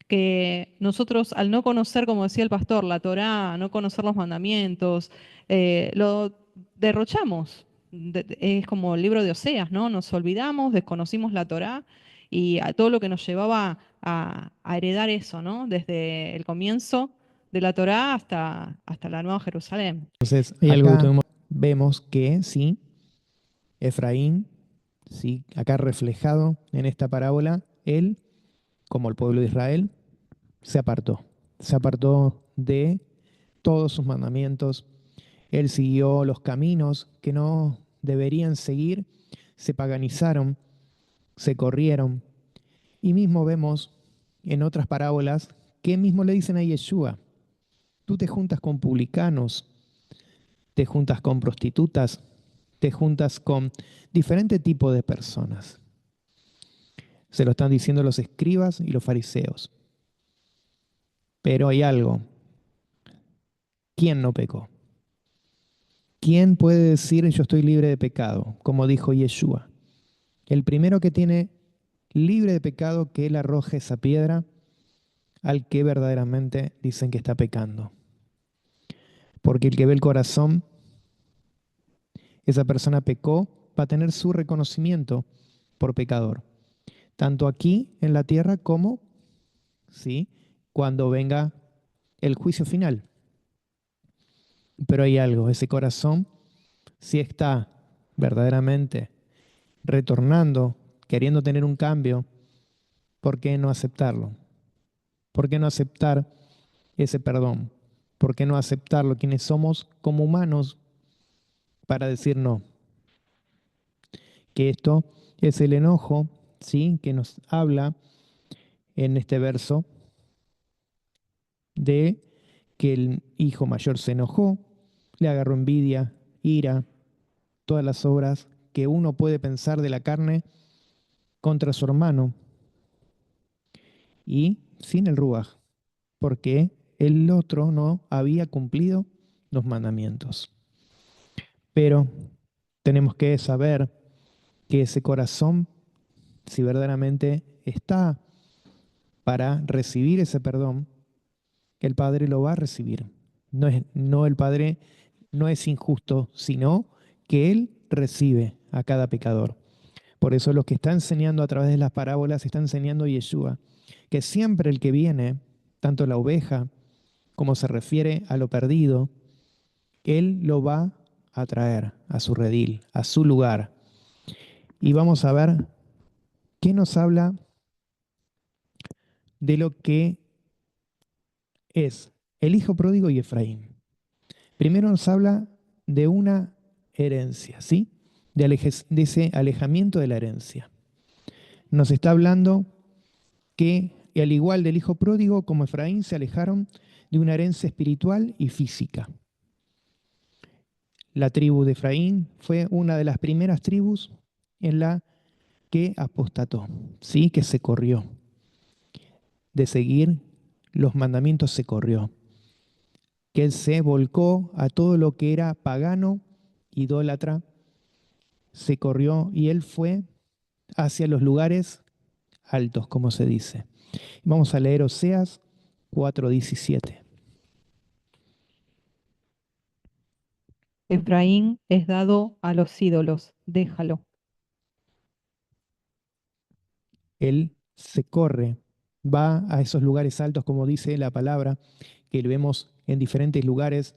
que nosotros al no conocer, como decía el pastor, la Torá, no conocer los mandamientos, lo derrochamos. Es como el libro de Oseas, ¿no? Nos olvidamos, desconocimos la Torá y a todo lo que nos llevaba a heredar eso, ¿no? Desde el comienzo de la Torá hasta la Nueva Jerusalén. Entonces, hay algo que vemos que sí, Efraín, sí, acá reflejado en esta parábola, él, como el pueblo de Israel, se apartó de todos sus mandamientos, él siguió los caminos que no deberían seguir, se paganizaron, se corrieron, y mismo vemos en otras parábolas que mismo le dicen a Yeshua, tú te juntas con publicanos, te juntas con prostitutas, te juntas con diferente tipo de personas. Se lo están diciendo los escribas y los fariseos. Pero hay algo. ¿Quién no pecó? ¿Quién puede decir yo estoy libre de pecado? Como dijo Yeshua. El primero que tiene libre de pecado, que él arroje esa piedra al que verdaderamente dicen que está pecando. Porque el que ve el corazón, esa persona pecó, va a tener su reconocimiento por pecador. Tanto aquí en la tierra como, ¿sí?, cuando venga el juicio final. Pero hay algo, ese corazón, si está verdaderamente retornando, queriendo tener un cambio, ¿por qué no aceptarlo? ¿Por qué no aceptar ese perdón? ¿Por qué no aceptarlo quienes somos como humanos para decir no? Que esto es el enojo, ¿sí?, que nos habla en este verso de que el hijo mayor se enojó, le agarró envidia, ira, todas las obras que uno puede pensar de la carne contra su hermano y sin el ruaj, porque el otro no había cumplido los mandamientos. Pero tenemos que saber que ese corazón, si verdaderamente está para recibir ese perdón, el Padre lo va a recibir. No el Padre no es injusto, sino que Él recibe a cada pecador. Por eso lo que está enseñando a través de las parábolas está enseñando Yeshua, que siempre el que viene, tanto la oveja como se refiere a lo perdido, Él lo va a traer a su redil, a su lugar. Y vamos a ver qué nos habla de lo que es el hijo pródigo y Efraín. Primero nos habla de una herencia, ¿sí? De ese alejamiento de la herencia. Nos está hablando que, al igual del hijo pródigo, como Efraín, se alejaron de una herencia espiritual y física. La tribu de Efraín fue una de las primeras tribus en la que apostató, ¿sí?, que se corrió. De seguir los mandamientos se corrió. Que él se volcó a todo lo que era pagano, idólatra, se corrió y él fue hacia los lugares altos, como se dice. Vamos a leer Oseas 4:17. Efraín es dado a los ídolos, déjalo. Él se corre, va a esos lugares altos, como dice la palabra, que lo vemos en diferentes lugares,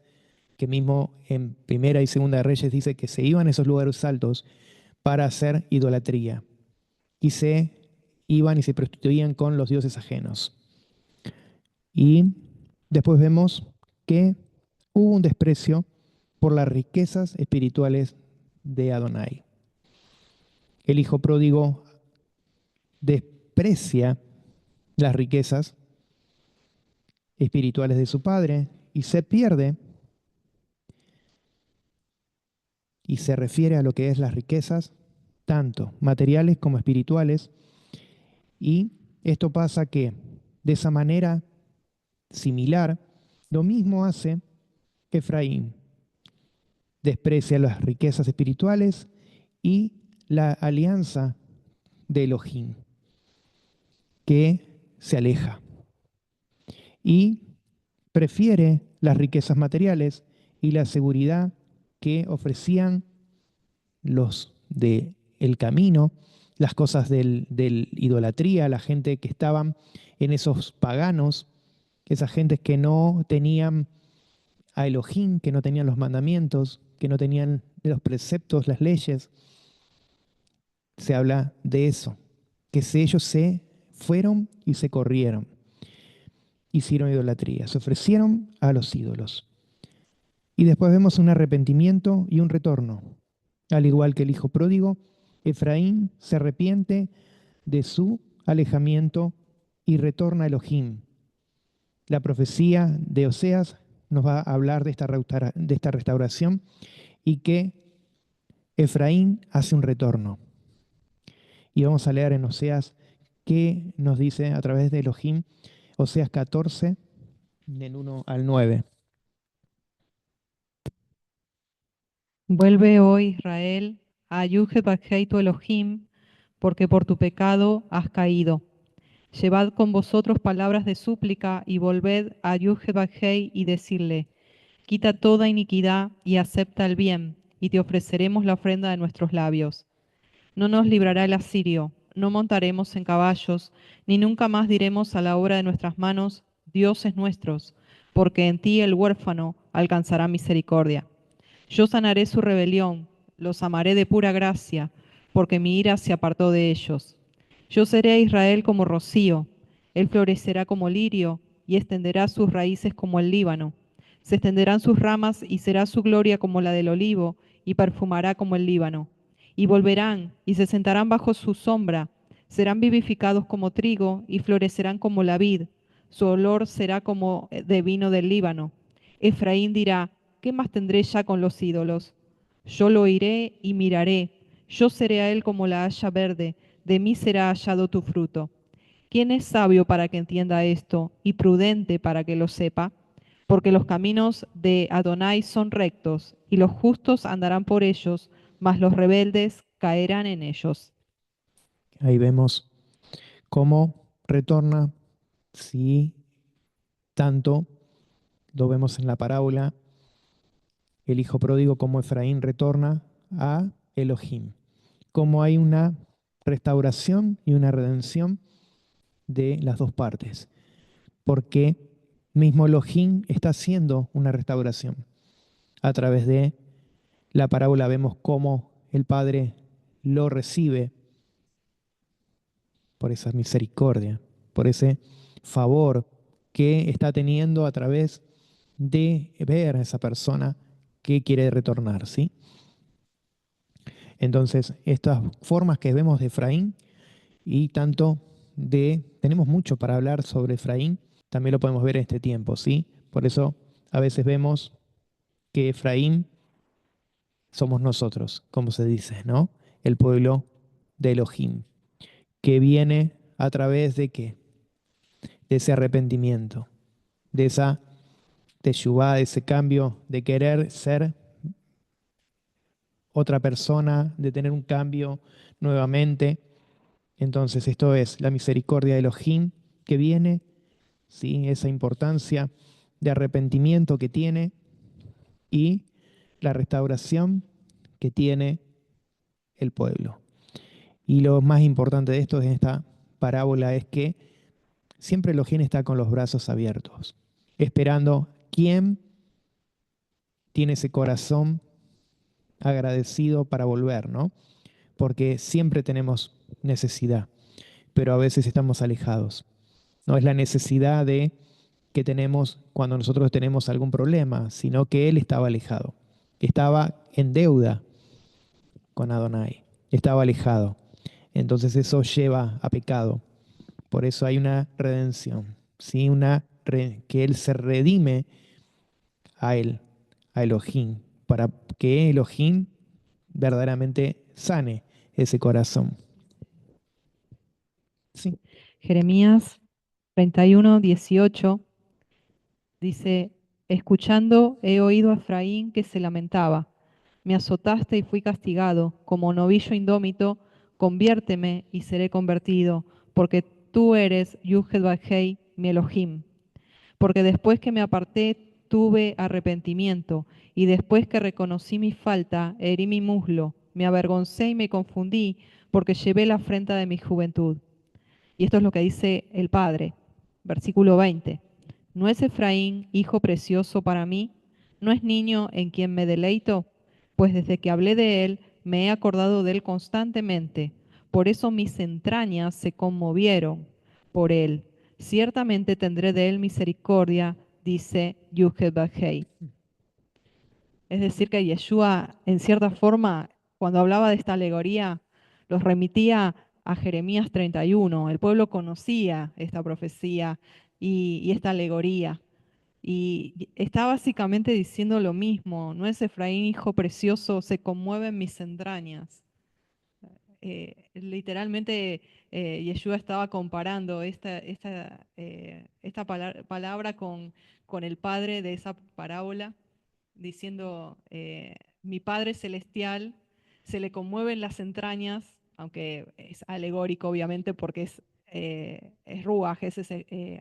que mismo en Primera y Segunda de Reyes dice que se iban a esos lugares altos para hacer idolatría. Y se iban y se prostituían con los dioses ajenos. Y después vemos que hubo un desprecio por las riquezas espirituales de Adonai. El hijo pródigo desprecia las riquezas espirituales de su padre y se pierde y se refiere a lo que es las riquezas, tanto materiales como espirituales. Y esto pasa que de esa manera similar, lo mismo hace Efraín. Desprecia las riquezas espirituales y la alianza de Elohim, que se aleja. Y prefiere las riquezas materiales y la seguridad que ofrecían los del camino, las cosas del idolatría, la gente que estaban en esos paganos, esas gentes que no tenían a Elohim, que no tenían los mandamientos, que no tenían los preceptos, las leyes. Se habla de eso, que ellos se fueron y se corrieron, hicieron idolatría, se ofrecieron a los ídolos. Y después vemos un arrepentimiento y un retorno. Al igual que el hijo pródigo, Efraín se arrepiente de su alejamiento y retorna a Elohim. La profecía de Oseas nos va a hablar de esta restauración y que Efraín hace un retorno. Y vamos a leer en Oseas qué nos dice a través de Elohim, Oseas 14, del 1 al 9. Vuelve, oh Israel, a Yud-Heh-Vah-Hei tu Elohim, porque por tu pecado has caído. Llevad con vosotros palabras de súplica y volved a Yud-Heh-Vah-Hei y decirle: quita toda iniquidad y acepta el bien, y te ofreceremos la ofrenda de nuestros labios. No nos librará el asirio, no montaremos en caballos, ni nunca más diremos a la obra de nuestras manos: dioses nuestros, porque en ti el huérfano alcanzará misericordia. Yo sanaré su rebelión, los amaré de pura gracia, porque mi ira se apartó de ellos. Yo seré a Israel como rocío, él florecerá como lirio y extenderá sus raíces como el Líbano. Se extenderán sus ramas y será su gloria como la del olivo y perfumará como el Líbano. Y volverán y se sentarán bajo su sombra, serán vivificados como trigo y florecerán como la vid. Su olor será como de vino del Líbano. Efraín dirá: ¿qué más tendré ya con los ídolos? Yo lo oiré y miraré. Yo seré a él como la haya verde. De mí será hallado tu fruto. ¿Quién es sabio para que entienda esto y prudente para que lo sepa? Porque los caminos de Adonai son rectos y los justos andarán por ellos, mas los rebeldes caerán en ellos. Ahí vemos cómo retorna, sí, tanto lo vemos en la parábola, el hijo pródigo como Efraín retorna a Elohim, como hay una restauración y una redención de las dos partes, porque mismo Elohim está haciendo una restauración. A través de la parábola vemos cómo el Padre lo recibe por esa misericordia, por ese favor que está teniendo a través de ver a esa persona que quiere retornar, ¿sí? Entonces, estas formas que vemos de Efraín y tanto tenemos mucho para hablar sobre Efraín, también lo podemos ver en este tiempo, ¿sí? Por eso a veces vemos que Efraín somos nosotros, como se dice, ¿no? El pueblo de Elohim, que viene a través de qué? De ese arrepentimiento, de esa teshuvá, de ese cambio, de querer ser otra persona, de tener un cambio nuevamente. Entonces, esto es la misericordia de Elohim que viene, ¿sí? Esa importancia de arrepentimiento que tiene y la restauración que tiene el pueblo. Y lo más importante de esto, de esta parábola, es que siempre Elohim está con los brazos abiertos, esperando quién tiene ese corazón agradecido para volver, ¿no? Porque siempre tenemos necesidad, pero a veces estamos alejados. No es la necesidad de que tenemos cuando nosotros tenemos algún problema, sino que él estaba alejado. Estaba en deuda con Adonai, estaba alejado. Entonces eso lleva a pecado. Por eso hay una redención, ¿sí? Que él se redime a él, a Elohim, para que Elohim verdaderamente sane ese corazón. Sí. Jeremías 31:18 dice: escuchando he oído a Efraín que se lamentaba. Me azotaste y fui castigado. Como novillo indómito, conviérteme y seré convertido, porque tú eres Yud-Heh-Vah-Hei, mi Elohim. Porque después que me aparté, tuve arrepentimiento, y después que reconocí mi falta, herí mi muslo, me avergoncé y me confundí, porque llevé la afrenta de mi juventud. Y esto es lo que dice el Padre, versículo 20. ¿No es Efraín hijo precioso para mí? ¿No es niño en quien me deleito? Pues desde que hablé de él, me he acordado de él constantemente. Por eso mis entrañas se conmovieron por él. Ciertamente tendré de él misericordia, dice Yuhebahei. Es decir, que Yeshua, en cierta forma, cuando hablaba de esta alegoría, los remitía a Jeremías 31. El pueblo conocía esta profecía y esta alegoría. Y está básicamente diciendo lo mismo. No es Efraín, hijo precioso, se conmueven mis entrañas. Literalmente, Yeshua estaba comparando esta palabra con el padre de esa parábola, diciendo, mi Padre Celestial se le conmueven las entrañas, aunque es alegórico obviamente porque es Ruach,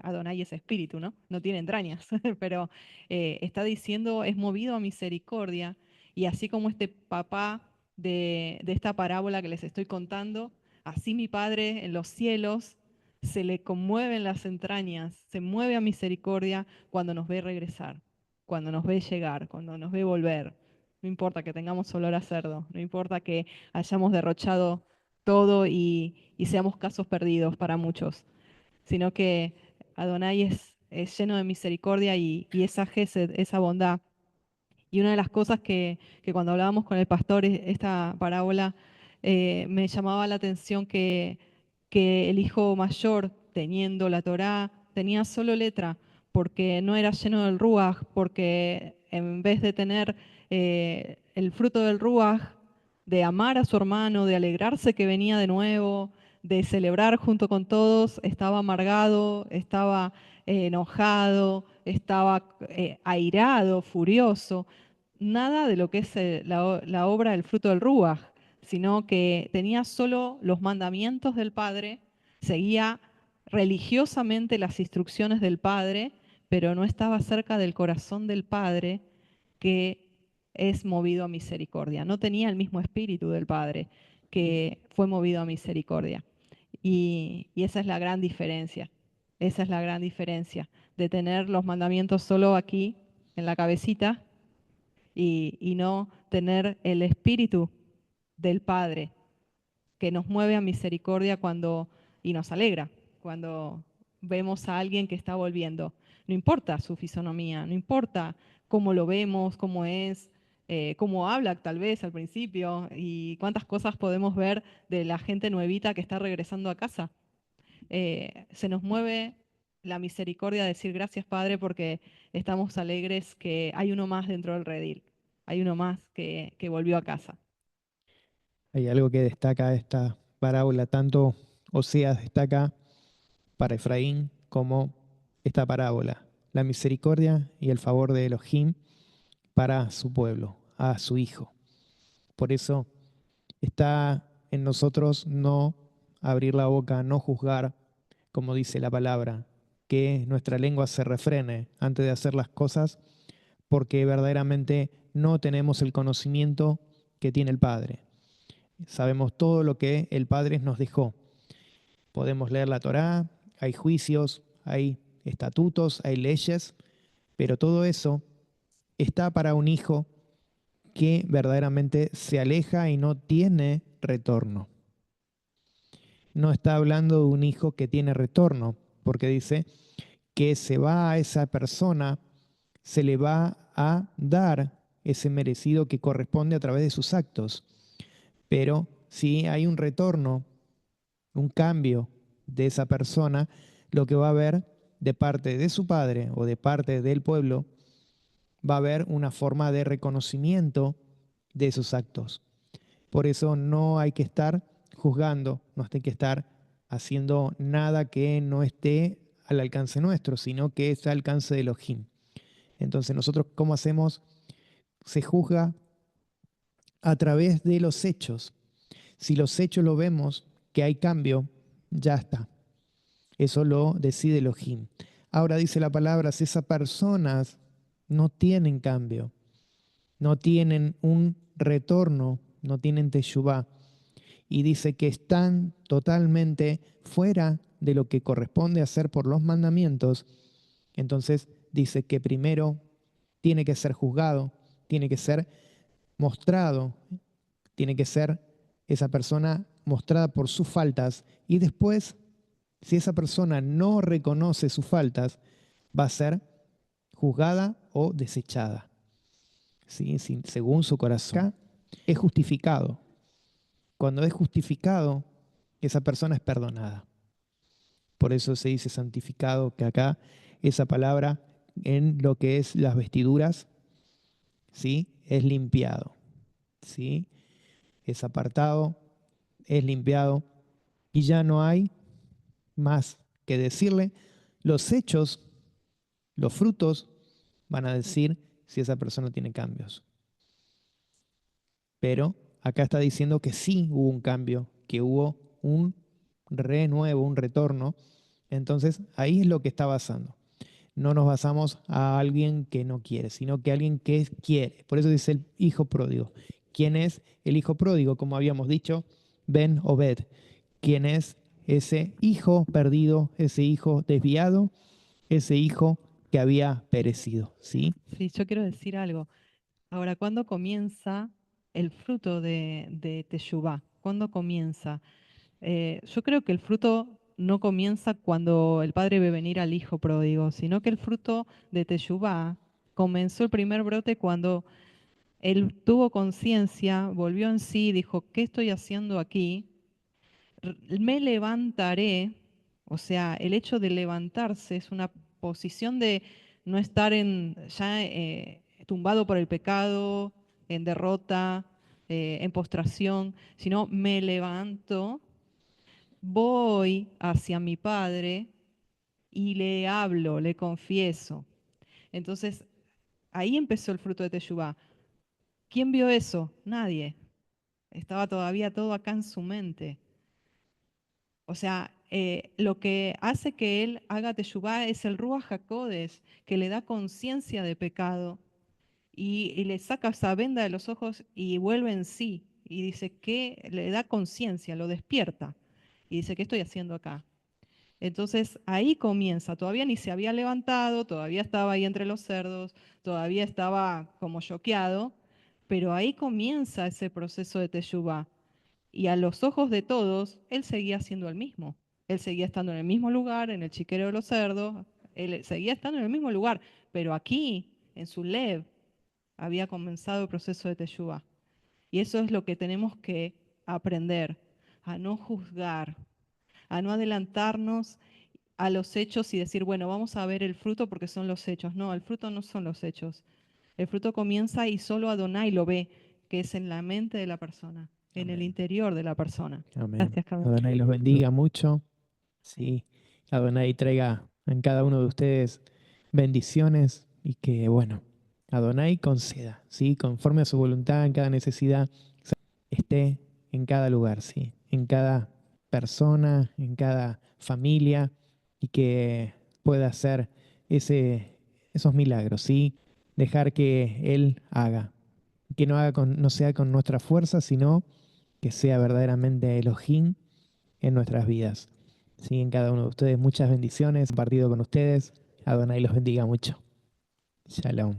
Adonai es espíritu, ¿no? No tiene entrañas, pero está diciendo, es movido a misericordia, y así como este papá de esta parábola que les estoy contando, así mi Padre en los cielos se le conmueven las entrañas, se mueve a misericordia cuando nos ve regresar, cuando nos ve llegar, cuando nos ve volver. No importa que tengamos olor a cerdo, no importa que hayamos derrochado todo y seamos casos perdidos para muchos, sino que Adonai es lleno de misericordia y esa gesed, esa bondad. Y una de las cosas que cuando hablábamos con el pastor, esta parábola, me llamaba la atención que el hijo mayor, teniendo la Torá, tenía solo letra, porque no era lleno del Ruaj, porque en vez de tener el fruto del Ruaj, de amar a su hermano, de alegrarse que venía de nuevo, de celebrar junto con todos, estaba amargado, estaba enojado, estaba airado, furioso. Nada de lo que es la obra del fruto del Ruaj, sino que tenía solo los mandamientos del Padre, seguía religiosamente las instrucciones del Padre, pero no estaba cerca del corazón del Padre, que es movido a misericordia. No tenía el mismo espíritu del Padre, que fue movido a misericordia. Y esa es la gran diferencia. Esa es la gran diferencia de tener los mandamientos solo aquí, en la cabecita, y no tener el espíritu del Padre que nos mueve a misericordia y nos alegra cuando vemos a alguien que está volviendo. No importa su fisonomía, no importa cómo lo vemos, cómo es, cómo habla tal vez al principio y cuántas cosas podemos ver de la gente nuevita que está regresando a casa. Se nos mueve la misericordia de decir gracias Padre porque estamos alegres que hay uno más dentro del redil, hay uno más que volvió a casa. Hay algo que destaca esta parábola, tanto Oseas destaca para Efraín como esta parábola, la misericordia y el favor de Elohim para su pueblo, a su hijo. Por eso está en nosotros no abrir la boca, no juzgar, como dice la palabra, que nuestra lengua se refrene antes de hacer las cosas, porque verdaderamente no tenemos el conocimiento que tiene el Padre. Sabemos todo lo que el Padre nos dejó. Podemos leer la Torá, hay juicios, hay estatutos, hay leyes, pero todo eso está para un hijo que verdaderamente se aleja y no tiene retorno. No está hablando de un hijo que tiene retorno, porque dice que se va a esa persona, se le va a dar ese merecido que corresponde a través de sus actos. Pero si hay un retorno, un cambio de esa persona, lo que va a haber de parte de su padre o de parte del pueblo, va a haber una forma de reconocimiento de esos actos. Por eso no hay que estar juzgando, no hay que estar haciendo nada que no esté al alcance nuestro, sino que está al alcance de Elohim. Entonces nosotros, ¿cómo hacemos? Se juzga a través de los hechos. Si los hechos lo vemos, que hay cambio, ya está. Eso lo decide Elohim. Ahora dice la palabra, si esas personas no tienen cambio, no tienen un retorno, no tienen teshuvá, y dice que están totalmente fuera de lo que corresponde hacer por los mandamientos, Entonces dice que primero tiene que ser juzgado, tiene que ser mostrado, tiene que ser esa persona mostrada por sus faltas y después, si esa persona no reconoce sus faltas, va a ser juzgada o desechada, ¿sí? Según su corazón. Es justificado. Cuando es justificado, esa persona es perdonada. Por eso se dice santificado, que acá esa palabra en lo que es las vestiduras, ¿sí? Es limpiado, ¿sí? Es apartado, es limpiado y ya no hay más que decirle. Los hechos, los frutos van a decir si esa persona tiene cambios. Pero acá está diciendo que sí hubo un cambio, que hubo un renuevo, un retorno. Entonces ahí es lo que está basando. No nos basamos a alguien que no quiere, sino que a alguien que quiere. Por eso dice el hijo pródigo. ¿Quién es el hijo pródigo? Como habíamos dicho, Ben Obed. ¿Quién es ese hijo perdido, ese hijo desviado, ese hijo que había perecido? ¿Sí? Sí, yo quiero decir algo. Ahora, ¿cuándo comienza el fruto de Teshuvá? ¿Cuándo comienza? Yo creo que el fruto no comienza cuando el padre ve venir al hijo pródigo, sino que el fruto de Teshuvá comenzó el primer brote cuando él tuvo conciencia, volvió en sí, dijo, ¿qué estoy haciendo aquí? Me levantaré, o sea, el hecho de levantarse es una posición de no estar ya tumbado por el pecado, en derrota, en postración, sino me levanto, voy hacia mi Padre y le hablo, le confieso. Entonces, ahí empezó el fruto de Teshuvá. ¿Quién vio eso? Nadie. Estaba todavía todo acá en su mente. O sea, lo que hace que él haga teshuvá es el Ruach HaKodesh, que le da conciencia de pecado y le saca esa venda de los ojos y vuelve en sí. Y dice que le da conciencia, lo despierta. Y dice, ¿qué estoy haciendo acá? Entonces ahí comienza, todavía ni se había levantado, todavía estaba ahí entre los cerdos, todavía estaba como choqueado, pero ahí comienza ese proceso de teshuvá. Y a los ojos de todos, él seguía siendo el mismo. Él seguía estando en el mismo lugar, en el chiquero de los cerdos, él seguía estando en el mismo lugar, pero aquí, en su lev, había comenzado el proceso de teshuvá. Y eso es lo que tenemos que aprender, a no juzgar, a no adelantarnos a los hechos y decir, bueno, vamos a ver el fruto porque son los hechos. No, el fruto no son los hechos. El fruto comienza y solo Adonai lo ve, que es en la mente de la persona, en el Amén. interior de la persona. Amén. Gracias, Carlos. Adonai los bendiga mucho. Sí. Adonai traiga en cada uno de ustedes bendiciones y que, bueno, Adonai conceda, ¿sí? Conforme a su voluntad en cada necesidad, esté en cada lugar, ¿sí? En cada persona, en cada familia y que pueda hacer esos milagros, ¿sí? Dejar que Él haga, que no sea con nuestra fuerza, sino que sea verdaderamente Elohim en nuestras vidas. Sí, en cada uno de ustedes muchas bendiciones, compartido con ustedes. Adonai los bendiga mucho. Shalom.